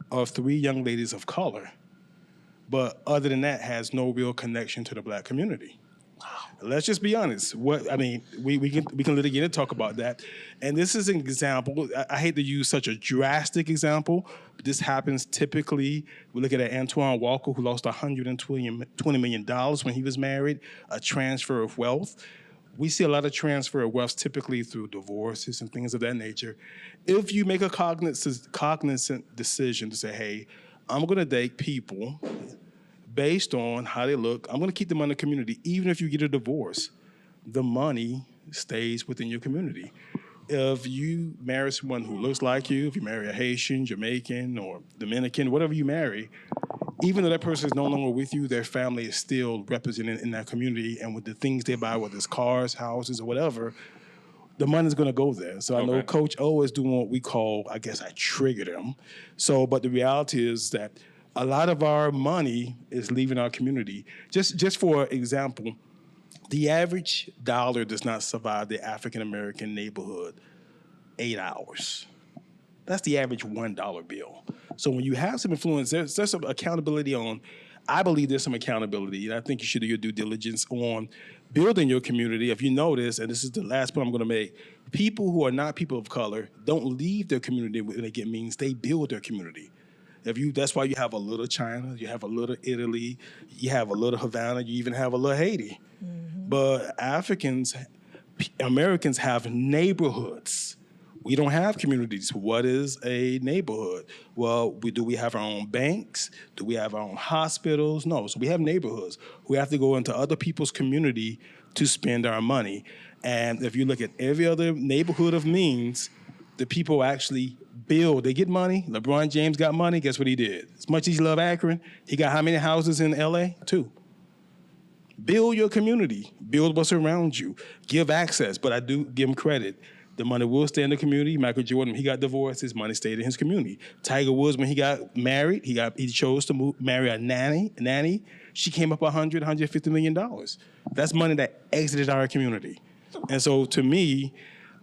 of 3 young ladies of color, but other than that, has no real connection to the black community. Let's just be honest. We can literally get and talk about that. And this is an example. I hate to use such a drastic example, but this happens typically. We look at Antoine Walker, who lost $120 million when he was married, a transfer of wealth. We see a lot of transfer of wealth typically through divorces and things of that nature. If you make a cognizant decision to say, hey, I'm going to date people based on how they look, I'm going to keep them in the community. Even if you get a divorce, the money stays within your community. If you marry someone who looks like you, if you marry a Haitian, Jamaican, or Dominican, whatever you marry, even though that person is no longer with you, their family is still represented in that community, and with the things they buy, whether it's cars, houses, or whatever, the money's going to go there. So I know Coach O is doing what we call, I guess I triggered him. But the reality is that a lot of our money is leaving our community. Just for example, the average dollar does not survive the African-American neighborhood 8 hours. That's the average $1 bill. So when you have some influence, there's some accountability on, I believe there's some accountability, and I think you should do your due diligence on building your community. If you notice, and this is the last point I'm going to make, people who are not people of color don't leave their community when they get means. They build their community. That's why you have a little China, you have a little Italy, you have a little Havana, you even have a little Haiti. Mm-hmm. But Americans have neighborhoods. We don't have communities. What is a neighborhood? Well, do we have our own banks? Do we have our own hospitals? No. So we have neighborhoods. We have to go into other people's community to spend our money. And if you look at every other neighborhood of means, the people actually build. They get money. LeBron James got money. Guess what he did? As much as he loved Akron, he got how many houses in L.A.? 2. Build your community. Build what's around you. Give access. But I do give him credit. The money will stay in the community. Michael Jordan, when he got divorced, his money stayed in his community. Tiger Woods, when he got married, he chose to marry a nanny. She came up $150 million. That's money that exited our community. And so to me,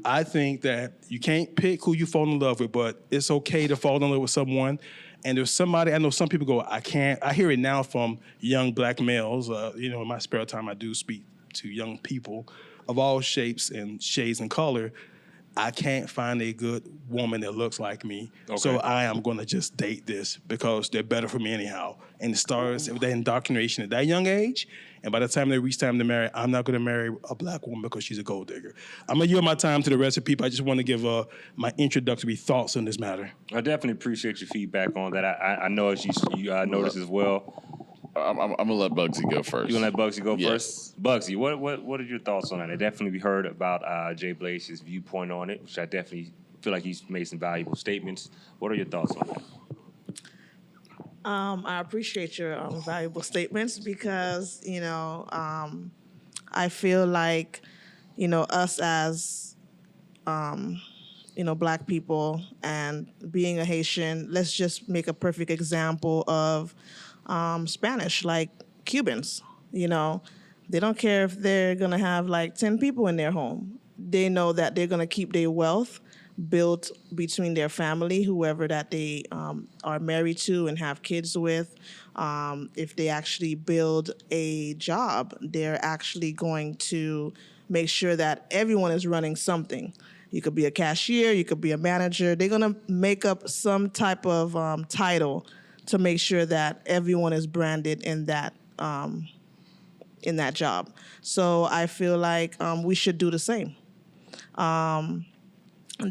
I think that you can't pick who you fall in love with, but it's okay to fall in love with someone. And there's somebody, I know some people go, I can't. I hear it now from young black males. In my spare time, I do speak to young people of all shapes and shades and color. I can't find a good woman that looks like me. Okay. So I am going to just date this because they're better for me anyhow. And it starts with that indoctrination at that young age. And by the time they reach time to marry, I'm not going to marry a black woman because she's a gold digger. I'm going to yield my time to the rest of the people. I just want to give my introductory thoughts on this matter. I definitely appreciate your feedback on that. I know as you noticed as well. I'm gonna let Bugsy go first. You gonna let Bugsy go Yes. first? Bugsy, what are your thoughts on that? I definitely heard about Jay Blaze's viewpoint on it, which I definitely feel like he's made some valuable statements. What are your thoughts on that? I appreciate your valuable statements because, I feel like, us as, Black people and being a Haitian, let's just make a perfect example of Spanish, like Cubans, They don't care if they're going to have like 10 people in their home. They know that they're going to keep their wealth built between their family, whoever that they are married to and have kids with. If they actually build a job, they're actually going to make sure that everyone is running something. You could be a cashier, you could be a manager. They're going to make up some type of title to make sure that everyone is branded in that job. So I feel like we should do the same.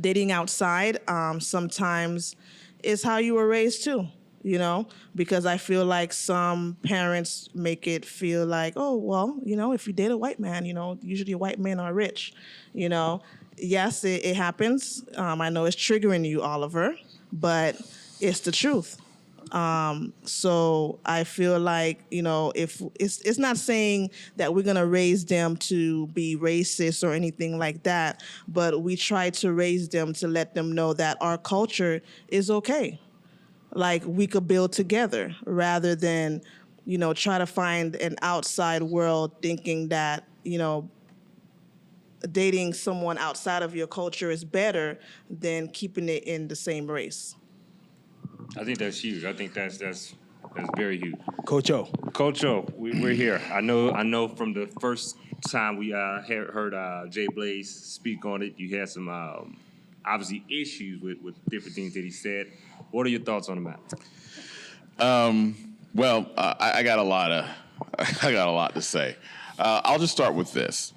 Dating outside sometimes is how you were raised too, you know, because I feel like some parents make it feel like, oh, well, you know, if you date a white man, you know, usually white men are rich, you know. Yes, it happens. I know it's triggering you, Oliver, but it's the truth. So I feel like, you know, if it's not saying that we're going to raise them to be racist or anything like that, but we try to raise them to let them know that our culture is okay. Like we could build together rather than, you know, try to find an outside world thinking that, you know, dating someone outside of your culture is better than keeping it in the same race. I think that's huge. I think that's very huge. Coach O. Coach O, we're here. I know from the first time we heard Jay Blaze speak on it, you had some obviously issues with different things that he said. What are your thoughts on the matter? Well, I got a lot to say. I'll just start with this.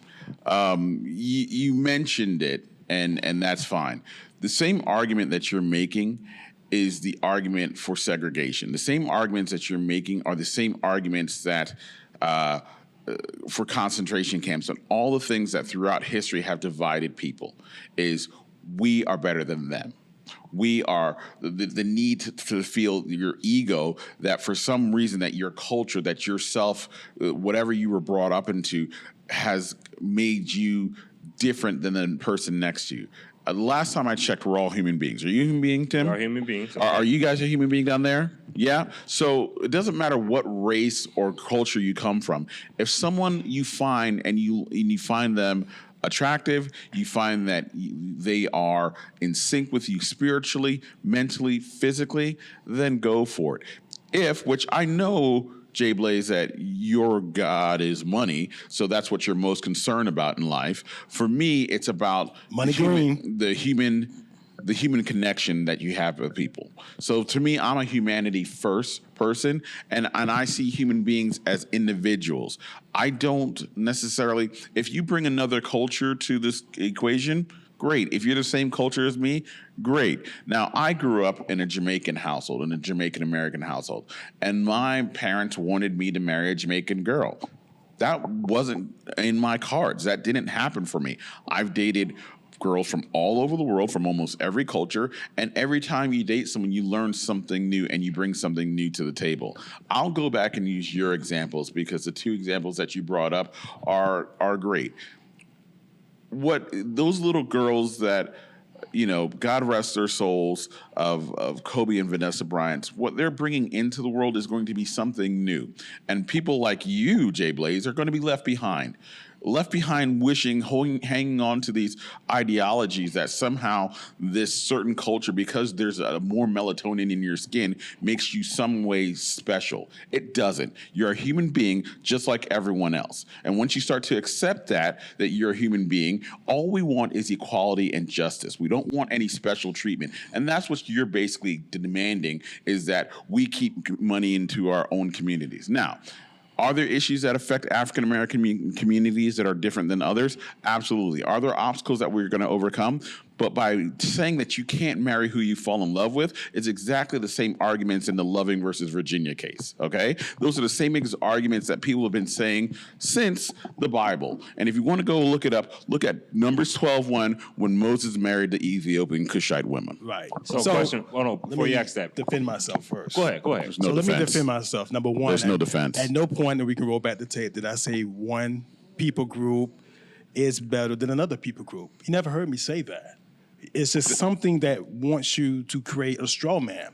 You mentioned it, and that's fine. The same argument that you're making is the argument for segregation. The same arguments that you're making are the same arguments that for concentration camps and all the things that throughout history have divided people is we are better than them. We are the need to feel your ego that for some reason that your culture, that yourself, whatever you were brought up into has made you different than the person next to you. The last time I checked, we're all human beings. Are you a human being, Tim? We are human beings. Are you guys a human being down there? Yeah? So it doesn't matter what race or culture you come from. If someone you find and you find them attractive, you find that they are in sync with you spiritually, mentally, physically, then go for it. Which I know, Jay Blaze, that your God is money, so that's what you're most concerned about in life. For me, it's about money the human connection that you have with people. So to me, I'm a humanity first person, and I see human beings as individuals. I don't necessarily, if you bring another culture to this equation, great. If you're the same culture as me, great. Now, I grew up in a Jamaican household, in a Jamaican-American household, and my parents wanted me to marry a Jamaican girl. That wasn't in my cards. That didn't happen for me. I've dated girls from all over the world, from almost every culture, and every time you date someone, you learn something new and you bring something new to the table. I'll go back and use your examples because the two examples that you brought up are great. What those little girls that, you know, God rest their souls, of Kobe and Vanessa Bryant, what they're bringing into the world is going to be something new. And people like you, Jay Blaze, are going to be left behind. Hanging on to these ideologies that somehow this certain culture, because there's a more melatonin in your skin, makes you some way special. It doesn't. You're a human being just like everyone else. And once you start to accept that you're a human being, all we want is equality and justice. We don't want any special treatment. And that's what you're basically demanding, is that we keep money into our own communities. Now, are there issues that affect African American communities that are different than others? Absolutely. Are there obstacles that we're going to overcome? But by saying that you can't marry who you fall in love with, it's exactly the same arguments in the Loving versus Virginia case, okay? Those are the same arguments that people have been saying since the Bible. And if you want to go look it up, look at Numbers 12:1, when Moses married the Ethiopian Cushite women. Right. So question, before you ask that. Defend myself first. Go ahead. Let me defend myself. Number one. There's no defense. At no point that we can roll back the tape did I say one people group is better than another people group. You never heard me say that. It's just something that wants you to create a straw man.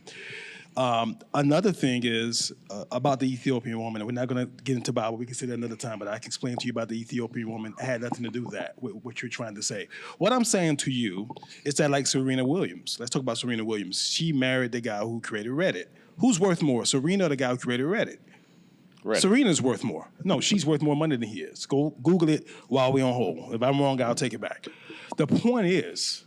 Another thing is about the Ethiopian woman. We're not going to get into Bible. We can say that another time, but I can explain to you about the Ethiopian woman. It had nothing to do with that, with what you're trying to say. What I'm saying to you is that, like Serena Williams, let's talk about Serena Williams. She married the guy who created Reddit. Who's worth more, Serena or the guy who created Reddit? Serena's worth more. No, she's worth more money than he is. Go Google it while we're on hold. If I'm wrong, I'll take it back. The point is,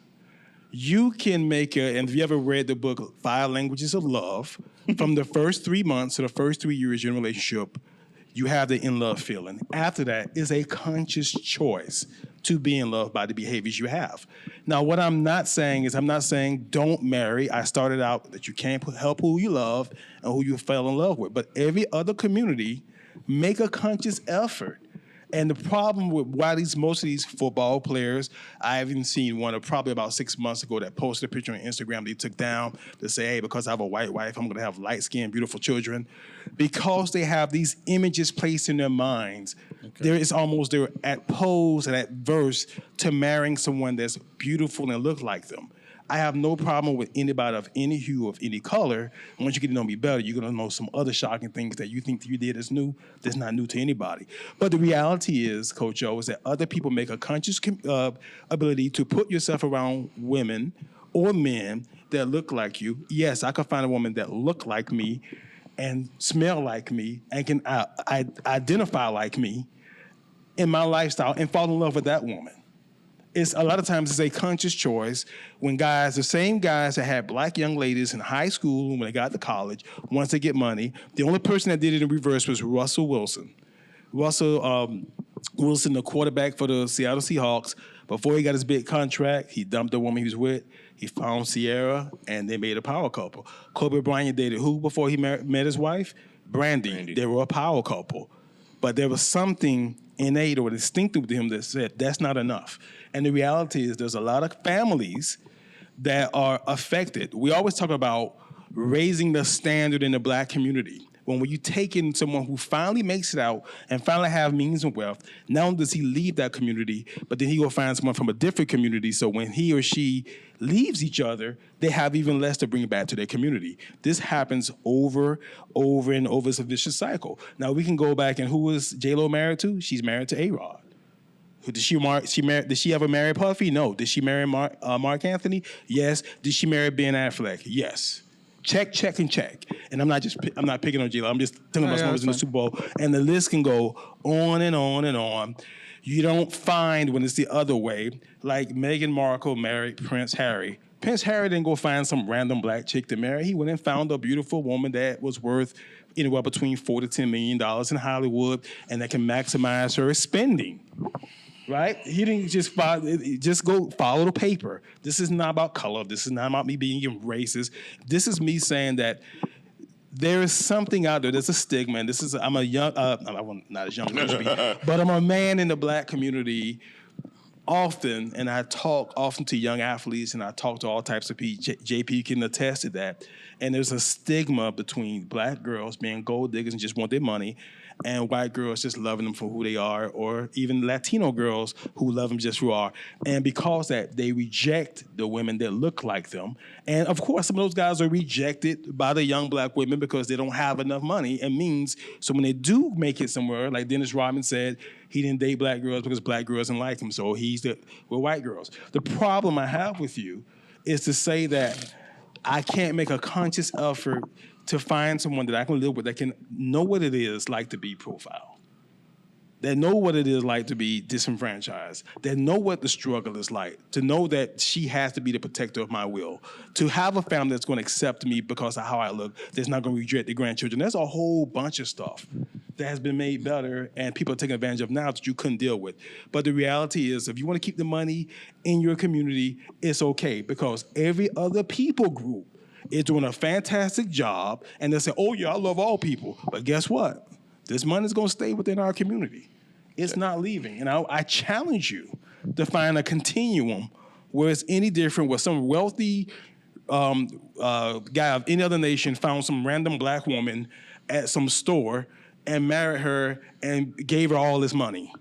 you can make and if you ever read the book 5 Languages of Love, from the first 3 months to the first 3 years in a relationship, you have the in love feeling. After that is a conscious choice to be in love by the behaviors you have. Now, what I'm not saying is, I'm not saying don't marry. I started out that you can't help who you love and who you fell in love with. But every other community, make a conscious effort. And the problem with why most of these football players, I haven't seen one probably about 6 months ago that posted a picture on Instagram they took down to say, hey, because I have a white wife, I'm going to have light-skinned, beautiful children. Because they have these images placed in their minds, there is almost they're at pose and adverse to marrying someone that's beautiful and look like them. I have no problem with anybody of any hue, of any color. Once you get to know me better, you're going to know some other shocking things that you think that you did that's new, that's not new to anybody. But the reality is, Coach O, is that other people make a conscious ability to put yourself around women or men that look like you. Yes, I could find a woman that look like me and smell like me and can identify like me in my lifestyle and fall in love with that woman. It's a lot of times it's a conscious choice when guys, the same guys that had black young ladies in high school when they got to college, once they get money, the only person that did it in reverse was Russell Wilson. Russell Wilson, the quarterback for the Seattle Seahawks, before he got his big contract, he dumped the woman he was with. He found Sierra, and they made a power couple. Kobe Bryant dated who before he met his wife? Brandy. They were a power couple. But there was something innate or distinctive to him that said that's not enough. And the reality is there's a lot of families that are affected. We always talk about raising the standard in the black community. When you take in someone who finally makes it out and finally have means and wealth, not only does he leave that community, but then he will find someone from a different community. So when he or she leaves each other, they have even less to bring back to their community. This happens over and over. It's a vicious cycle. Now we can go back and who was J-Lo married to? She's married to A-Rod. Did she ever marry Puffy? No. Did she marry Mark Anthony? Yes. Did she marry Ben Affleck? Yes. Check, check, and check. And I'm not picking on J-Lo. I'm just telling about some in the Super Bowl. And the list can go on and on and on. You don't find when it's the other way, like Meghan Markle married Prince Harry. Prince Harry didn't go find some random black chick to marry. He went and found a beautiful woman that was worth anywhere between $4 to $10 million in Hollywood and that can maximize her spending. Right? He didn't just go follow the paper. This is not about color. This is not about me being racist. This is me saying that there is something out there. There's a stigma. And I'm a young, not as young as me, but I'm a man in the black community often, and I talk often to young athletes, and I talk to all types of people. JP can attest to that. And there's a stigma between black girls being gold diggers and just want their money, and white girls just loving them for who they are, or even Latino girls who love them just who they are. And because that, they reject the women that look like them. And of course, some of those guys are rejected by the young black women because they don't have enough money and means. So when they do make it somewhere, like Dennis Rodman said, he didn't date black girls because black girls didn't like him, so we're white girls. The problem I have with you is to say that I can't make a conscious effort to find someone that I can live with that can know what it is like to be profiled, that know what it is like to be disenfranchised, that know what the struggle is like, to know that she has to be the protector of my will, to have a family that's going to accept me because of how I look, that's not going to reject the grandchildren. There's a whole bunch of stuff that has been made better and people are taking advantage of now that you couldn't deal with. But the reality is, if you want to keep the money in your community, it's okay, because every other people group is doing a fantastic job, and they say, oh yeah, I love all people. But guess what? This money is going to stay within our community. It's not leaving. And I challenge you to find a continuum where it's any different, where some wealthy guy of any other nation found some random black woman at some store and married her and gave her all this money.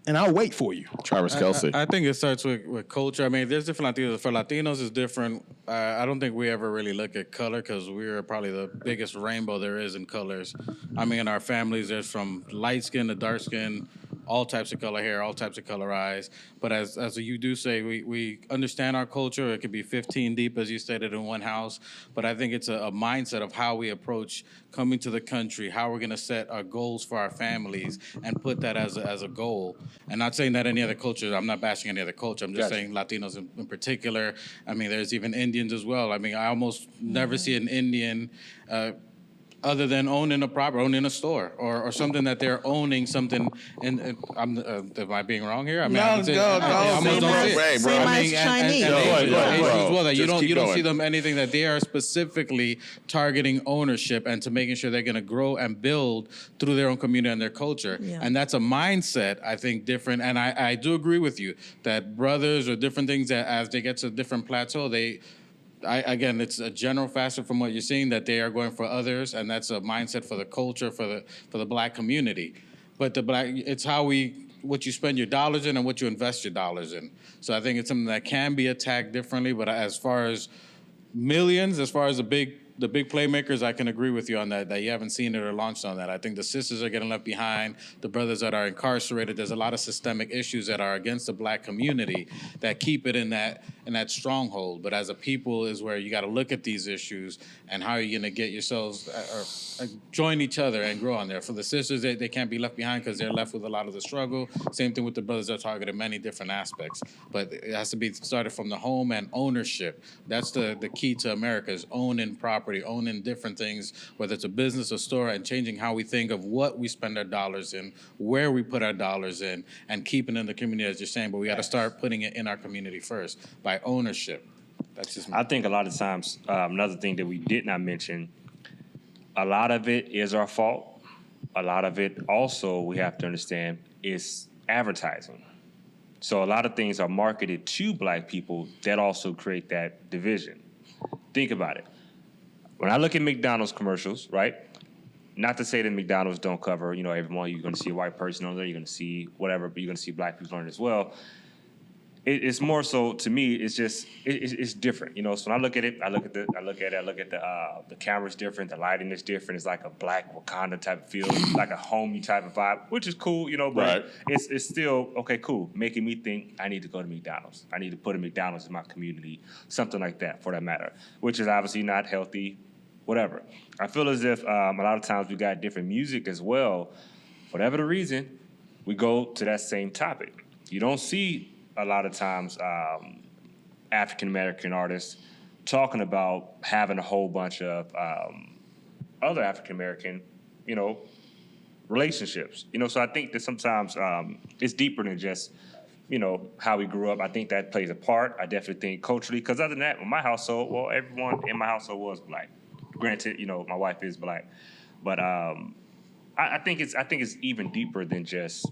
and I'll wait for you. Travis Kelce. I think it starts with culture. I mean, there's different Latinos. For Latinos, it's different. I don't think we ever really look at color because we're probably the biggest rainbow there is in colors. I mean, in our families, there's from light skin to dark skin, all types of color hair, all types of color eyes. But as you do say, we understand our culture. It could be 15 deep, as you stated, in one house. But I think it's a mindset of how we approach coming to the country, how we're going to set our goals for our families and put that as a goal. And not saying that any other culture, I'm not bashing any other culture. I'm just saying Latinos in particular. I mean, there's even Indians as well. I mean, I almost never see an Indian other than owning a property, owning a store, or something that they're owning something. And am I being wrong here? I mean, No, I would say, go, I almost Same don't as- see it. same I as mean, Chinese. and Go Asians ahead, as bro. well, that you Just don't keep see going. them anything that they are specifically targeting ownership and to making sure they're going to grow and build through their own community and their culture. Yeah. And that's a mindset, I think, different. And I do agree with you that brothers or different things that as they get to a different plateau, again, it's a general facet from what you're seeing that they are going for others, and that's a mindset for the culture for the black community. But it's what you spend your dollars in and what you invest your dollars in. So I think it's something that can be attacked differently. But as far as millions, as far as the big playmakers, I can agree with you on that you haven't seen it or launched on that. I think the sisters are getting left behind, the brothers that are incarcerated. There's a lot of systemic issues that are against the black community that keep it in that stronghold. But as a people is where you got to look at these issues and how you're going to get yourselves or join each other and grow on there. For the sisters, they can't be left behind because they're left with a lot of the struggle. Same thing with the brothers that are targeted many different aspects. But it has to be started from the home and ownership. That's the key to America is owning property, owning different things, whether it's a business or store, and changing how we think of what we spend our dollars in, where we put our dollars in, and keeping in the community, as you're saying. But we got to start putting it in our community first by ownership. That's just I think a lot of times, another thing that we did not mention, a lot of it is our fault. A lot of it also, we have to understand, is advertising. So a lot of things are marketed to black people that also create that division. Think about it. When I look at McDonald's commercials, right? Not to say that McDonald's don't cover, everyone. You're going to see a white person on there. You're going to see whatever, but you're going to see black people on it as well. It's more so, to me, it's just it's different, So when I look at it, I look at the camera's different, the lighting is different. It's like a black Wakanda type of feel, like a homey type of vibe, which is cool, But Right. it's still okay, cool, making me think I need to go to McDonald's. I need to put a McDonald's in my community, something like that, for that matter, which is obviously not healthy, whatever. I feel as if a lot of times we got different music as well. Whatever the reason, we go to that same topic. You don't see a lot of times African-American artists talking about having a whole bunch of other African-American, relationships. So I think that sometimes it's deeper than just, how we grew up. I think that plays a part. I definitely think culturally, because other than that, in my household, well, everyone in my household was black. Granted, my wife is black. But I think it's even deeper than just,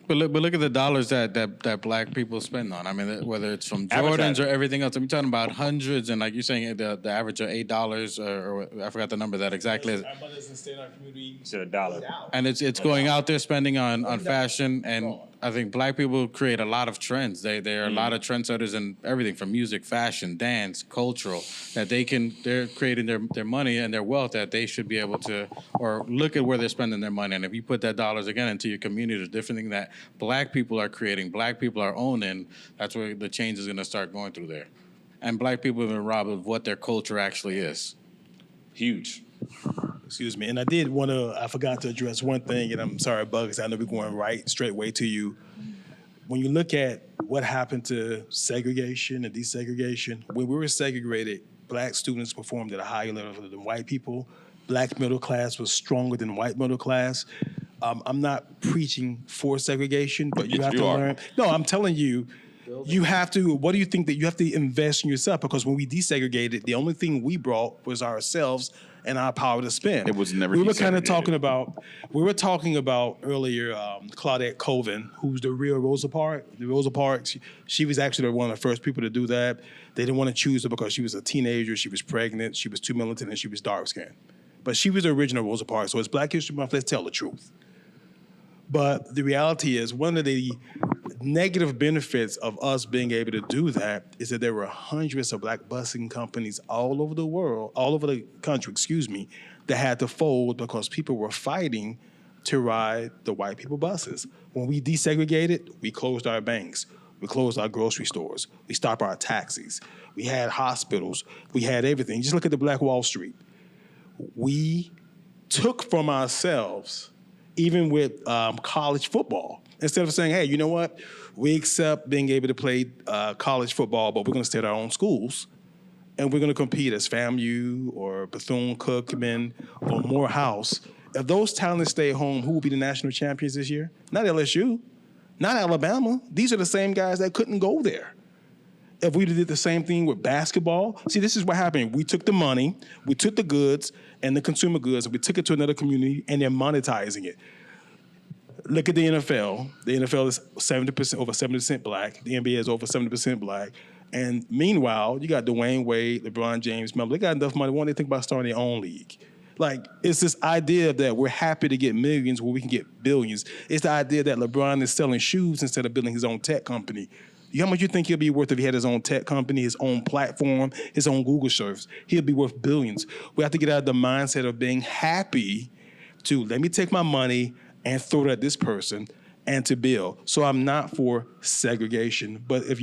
But look at the dollars that black people spend on. I mean, whether it's from Jordans Advertising. or everything else. I'm talking about hundreds, and like you're saying, the average of $8 or I forgot the number that exactly is. Our brothers and stay in our community. It's $1. And it's going out there spending on fashion, and I think black people create a lot of trends. They are a lot of trendsetters in everything from music, fashion, dance, cultural, that they're creating their money and their wealth that they should be able to, or look at where they're spending their money. And if you put that dollars again into your community, the different thing that black people are creating, black people are owning, that's where the change is going to start going through there. And black people have been robbed of what their culture actually is. Huge. Excuse me. And I forgot to address one thing, and I'm sorry, Bugs, I know we're going straight way to you. When you look at what happened to segregation and desegregation, when we were segregated, black students performed at a higher level than white people. Black middle class was stronger than white middle class. I'm not preaching for segregation, but you have to learn. No, I'm telling you, you have to, what do you think that you have to invest in yourself? Because when we desegregated, the only thing we brought was ourselves and our power to spend. It was never We were kind of desegregated. talking about earlier Claudette Colvin, who's the real Rosa Parks. The Rosa Parks, she was actually one of the first people to do that. They didn't want to choose her because she was a teenager, she was pregnant, she was too militant, and she was dark skinned. But she was the original Rosa Parks. So it's Black History Month, let's tell the truth. But the reality is, one of the negative benefits of us being able to do that is that there were hundreds of black busing companies all over the world, all over the country, that had to fold because people were fighting to ride the white people buses. When we desegregated, we closed our banks. We closed our grocery stores. We stopped our taxis. We had hospitals. We had everything. Just look at the Black Wall Street. We took from ourselves, even with college football. Instead of saying, hey, you know what? We accept being able to play college football, but we're going to stay at our own schools. And we're going to compete as FAMU or Bethune-Cookman or Morehouse. If those talents stay home, who will be the national champions this year? Not LSU, not Alabama. These are the same guys that couldn't go there. If we did the same thing with basketball, see, this is what happened. We took the money, we took the goods and the consumer goods, and we took it to another community, and they're monetizing it. Look at the NFL. The NFL is 70%, over 70% black. The NBA is over 70% black. And meanwhile, you got Dwayne Wade, LeBron James, remember, they got enough money. Why don't they think about starting their own league? Like, it's this idea that we're happy to get millions where we can get billions. It's the idea that LeBron is selling shoes instead of building his own tech company. You know how much you think he'll be worth if he had his own tech company, his own platform, his own Google service? He'll be worth billions. We have to get out of the mindset of being happy to let me take my money and throw it at this person and to build. So I'm not for segregation. But if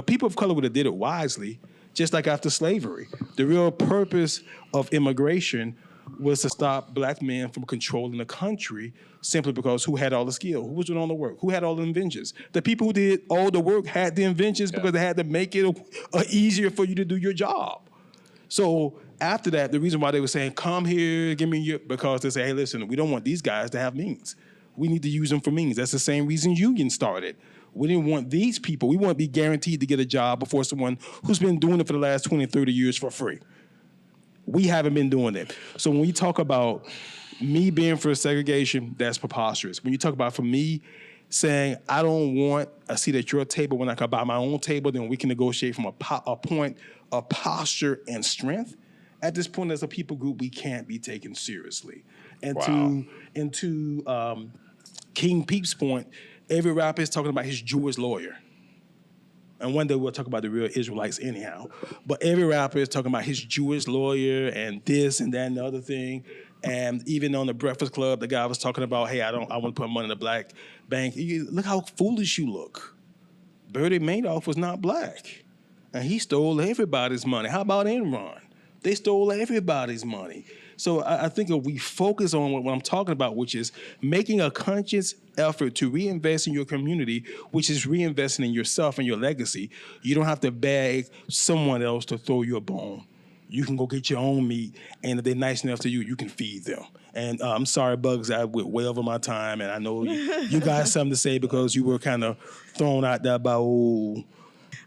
people of color would have did it wisely, just like after slavery, the real purpose of immigration was to stop black men from controlling the country simply because who had all the skill? Who was doing all the work? Who had all the inventions? The people who did all the work had the inventions because they had to make it easier for you to do your job. So after that, the reason why they were saying, come here, give me your, because they say, hey, listen, we don't want these guys to have means. We need to use them for means. That's the same reason unions started. We didn't want these people. We want to be guaranteed to get a job before someone who's been doing it for the last 20, 30 years for free. We haven't been doing it. So when we talk about me being for segregation, that's preposterous. When you talk about, for me, saying I don't want a seat at your table when I can buy my own table, then we can negotiate from a point of posture and strength. At this point, as a people group, we can't be taken seriously. And to King Peep's point, every rapper is talking about his Jewish lawyer. And one day we'll talk about the real Israelites anyhow. But every rapper is talking about his Jewish lawyer and this and that and the other thing. And even on the Breakfast Club, the guy was talking about, hey, I want to put money in the black bank. Look how foolish you look. Bernie Madoff was not black. And he stole everybody's money. How about Enron? They stole everybody's money. So I think if we focus on what I'm talking about, which is making a conscious effort to reinvest in your community, which is reinvesting in yourself and your legacy, you don't have to beg someone else to throw you a bone. You can go get your own meat, and if they're nice enough to you, you can feed them. And I'm sorry, Bugs, I went way over my time, and I know you got something to say because you were kind of thrown out there by old.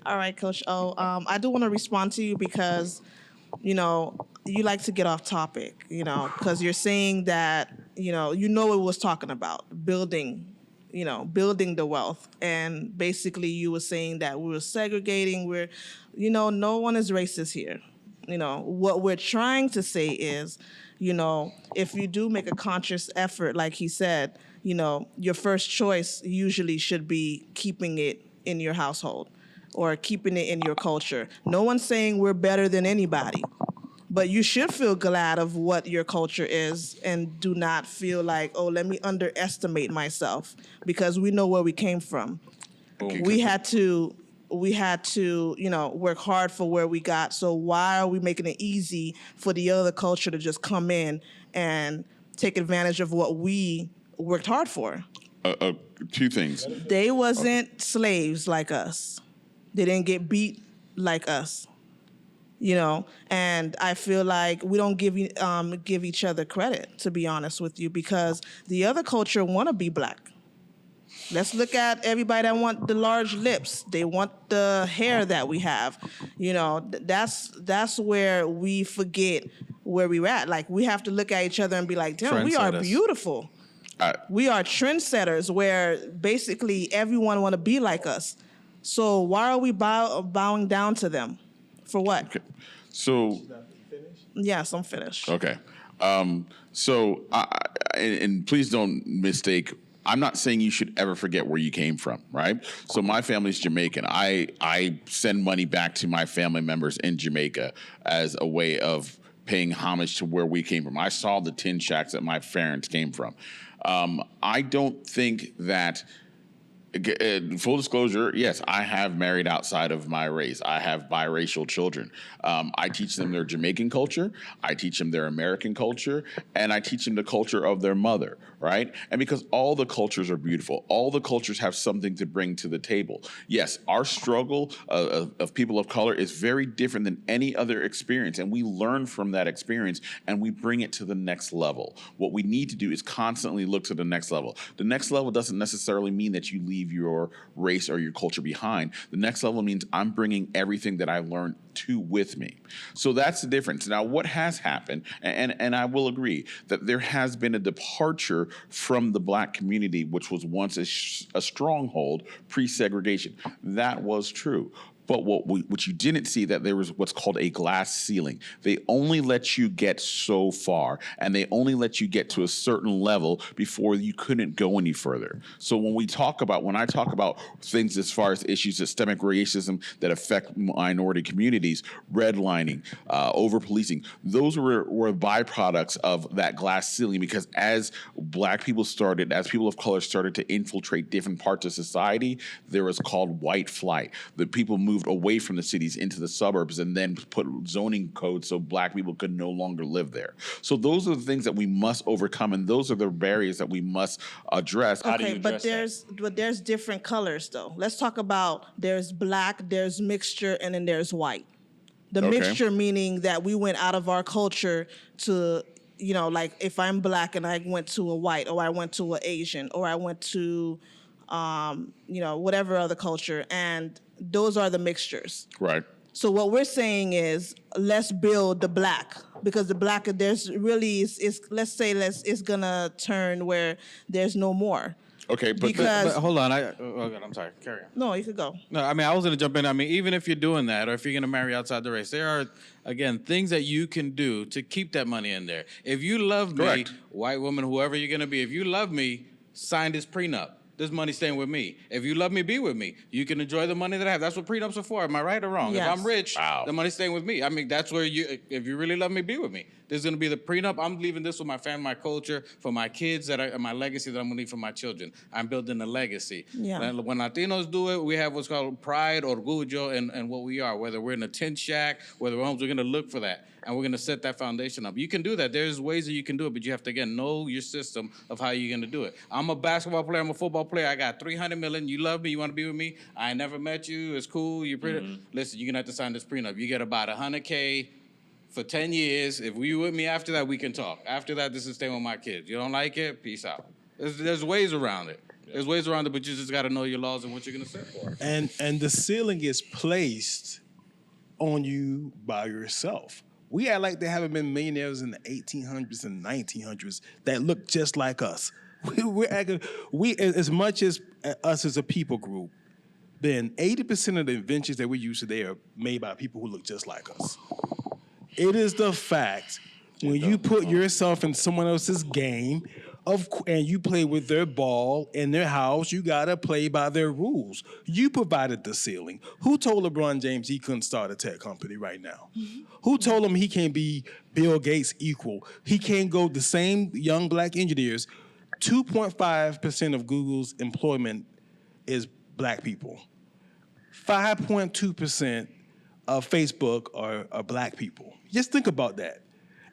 All right, Coach O. I do want to respond to you because, you like to get off topic, because you're saying that, what it was talking about, building the wealth. And basically you were saying that we were segregating, no one is racist here. What we're trying to say is, if you do make a conscious effort, like he said, your first choice usually should be keeping it in your household or keeping it in your culture. No one's saying we're better than anybody, but you should feel glad of what your culture is and do not feel like, oh, let me underestimate myself because we know where we came from. Okay. We had to, work hard for where we got. So why are we making it easy for the other culture to just come in and take advantage of what we worked hard for? Two things. They wasn't slaves like us. They didn't get beat like us. And I feel like we don't give each other credit, to be honest with you, because the other culture want to be black. Let's look at everybody that want the large lips. They want the hair that we have. That's where we forget where we're at. Like, we have to look at each other and be like, damn, we are beautiful. We are trendsetters where basically everyone want to be like us. So why are we bowing down to them? For what? Okay. So, yes, I'm finished. Okay. So and please don't mistake. I'm not saying you should ever forget where you came from, right? So my family's Jamaican. I send money back to my family members in Jamaica as a way of paying homage to where we came from. I saw the tin shacks that my parents came from. I don't think that. Full disclosure, yes, I have married outside of my race. I have biracial children. I teach them their Jamaican culture, I teach them their American culture, and I teach them the culture of their mother, right? And because all the cultures are beautiful, all the cultures have something to bring to the table. Yes, our struggle of people of color is very different than any other experience, and we learn from that experience, and we bring it to the next level. What we need to do is constantly look to the next level. The next level doesn't necessarily mean that you leave your race or your culture behind. The next level means I'm bringing everything that I learned with me. So that's the difference. Now, what has happened, and I will agree that there has been a departure from the Black community, which was once a stronghold pre-segregation. That was true. But what you didn't see, that there was what's called a glass ceiling. They only let you get so far, and they only let you get to a certain level before you couldn't go any further. So when I talk about things as far as issues, systemic racism that affect minority communities, redlining, over-policing, those were byproducts of that glass ceiling, because as Black people as people of color started to infiltrate different parts of society, there was called white flight. The people moved away from the cities into the suburbs and then put zoning codes so Black people could no longer live there. So those are the things that we must overcome, and those are the barriers that we must address. Okay, how do you address but there's different colors though. Let's talk about there's Black, there's mixture, and then there's white. The mixture meaning that we went out of our culture to, like if I'm Black and I went to a white, or I went to an Asian, or I went to, whatever other culture, and those are the mixtures. Right. So what we're saying is, let's build the Black, because the Black, there's really it's gonna turn where there's no more. Okay, but hold on. I'm sorry. Carry on. No, you could go. No, I was going to jump in. Even if you're doing that, or if you're going to marry outside the race, there are, again, things that you can do to keep that money in there. If you love me, white woman, whoever you're going to be, if you love me, sign this prenup. This money's staying with me. If you love me, be with me. You can enjoy the money that I have. That's what prenups are for. Am I right or wrong? Yes. If I'm rich, the money's staying with me. That's where if you really love me, be with me. There's going to be the prenup. I'm leaving this with my family, my culture, for my kids, my legacy that I'm going to leave for my children. I'm building a legacy. Yeah. When Latinos do it, we have what's called pride, orgullo, and what we are. Whether we're in a tent shack, whether we're homes, we're going to look for that. And we're going to set that foundation up. You can do that. There's ways that you can do it, but you have to, again, know your system of how you're going to do it. I'm a basketball player. I'm a football player. I got $300 million. You love me. You want to be with me. I never met you. It's cool. You're pretty. Mm-hmm. Listen, you're going to have to sign this prenup. You get about $100K for 10 years. If you with me after that, we can talk. After that, this is staying with my kids. You don't like it? Peace out. There's ways around it. There's ways around it, but you just got to know your laws and what you're going to set for. And the ceiling is placed on you by yourself. We act like there haven't been millionaires in the 1800s and 1900s that look just like us. We as much as us as a people group, then 80% of the inventions that we use today are made by people who look just like us. It is the fact when you put yourself in someone else's game, and you play with their ball in their house, you gotta play by their rules. You provided the ceiling. Who told LeBron James he couldn't start a tech company right now? Mm-hmm. Who told him he can't be Bill Gates equal? He can't go the same young Black engineers. 2.5% of Google's employment is Black people. 5.2% of Facebook are Black people. Just think about that.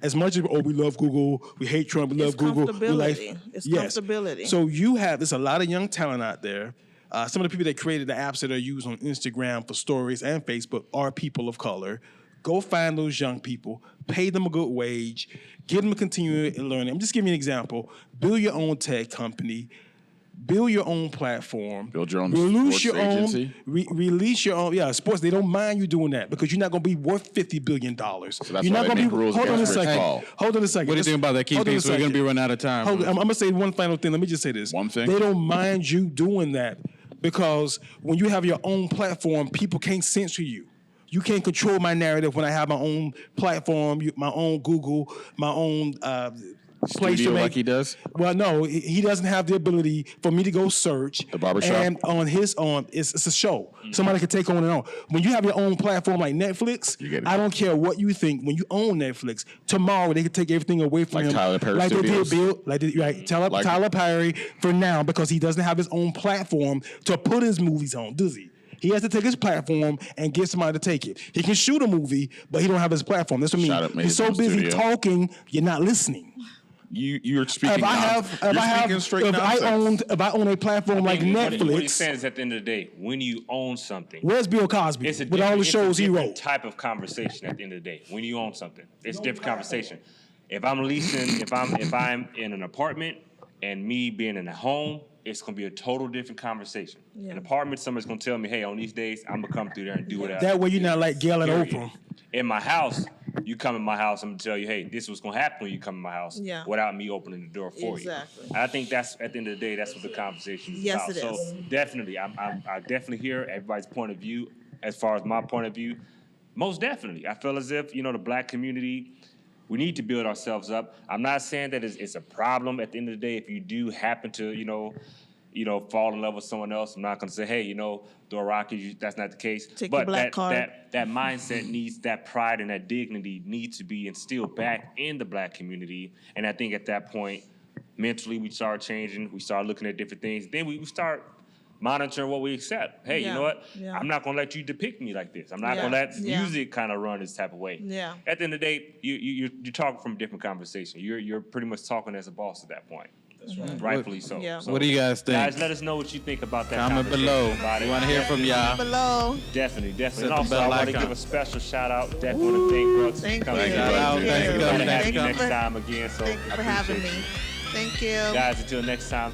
As much as, we love Google, we hate Trump, we love Google. It's comfortability. So there's a lot of young talent out there. Some of the people that created the apps that are used on Instagram for stories and Facebook are people of color. Go find those young people, pay them a good wage, give them a continuing learning. I'm just giving you an example. Build your own tech company. Build your own platform. Build your own release sports your agency. Release your own, sports. They don't mind you doing that because you're not going to be worth $50 billion. So that's you're not going to be. Hold on a second. Hold on a second. What do you think about that, King? We're going to be running out of time. I'm going to say one final thing. Let me just say this. One thing. They don't mind you doing that because when you have your own platform, people can't censor you. You can't control my narrative when I have my own platform, my own Google, my own place to Studio make. like he does? Well, no, he doesn't have the ability for me to go search. The barbershop? And it's a show. Somebody can take on and on. When you have your own platform like Netflix, You get it. I don't care what you think. When you own Netflix, tomorrow they can take everything away from Like him. Tyler Perry like Studios? they did Bill, like they, right, Tyler Perry for now because he doesn't have his own platform to put his movies on, does he? He has to take his platform and get somebody to take it. He can shoot a movie, but he don't have his platform. That's what I Shout mean. out, man, He's so his own busy studio. talking, you're not listening. You're speaking. If I own a platform like What he's Netflix, saying is, at the end of the day, when you own something, where's Bill Cosby it's a with all the shows he different wrote? type of conversation. At the end of the day, when you own something, it's a different conversation. If I'm leasing, if I'm in an apartment and me being in a home, it's gonna be a total different conversation. Yeah. An apartment, somebody's gonna tell me, hey, on these days, I'm gonna come through there and do whatever. That way you're not like Gail and Period. Oprah. In my house, you come in my house, I'm gonna tell you, hey, this is what's gonna happen when you come in my house, Yeah. without me opening the door for Exactly. you. And I think that's, at the end of the day, that's what the conversation is Yes, about. it So is. definitely, I definitely hear everybody's point of view. As far as my point of view, most definitely, I feel as if, the black community, we need to build ourselves up. I'm not saying that it's a problem at the end of the day if you do happen to, fall in love with someone else. I'm not gonna say, hey, throw a rock at you. That's not the case. Take but your black card. that mindset needs, that pride and that dignity needs to be instilled back in the black community. And I think at that point, mentally, we start changing. We start looking at different things. Then we start monitoring what we accept. Hey, you know what? Yeah. I'm not gonna let you depict me like this. I'm not Yeah. gonna let Yeah. music kind of run this type of way. Yeah. At the end of the day, you're talking from a different conversation. You're pretty much talking as a boss at that point. That's right. Rightfully so. Yeah. So, What do you guys think? Guys, let us know what you think about that. Comment conversation below. about it. We want to hear from y'all. Below. Definitely. Set And the also, bell I want to icon. give a special shout out. Definitely want to thank Brooks. Thank for coming. you. Shout out. Thanks for We're coming. gonna have Thank you you next for- time again. So Thank you I for having appreciate me. you. Thank you. Guys, until next time,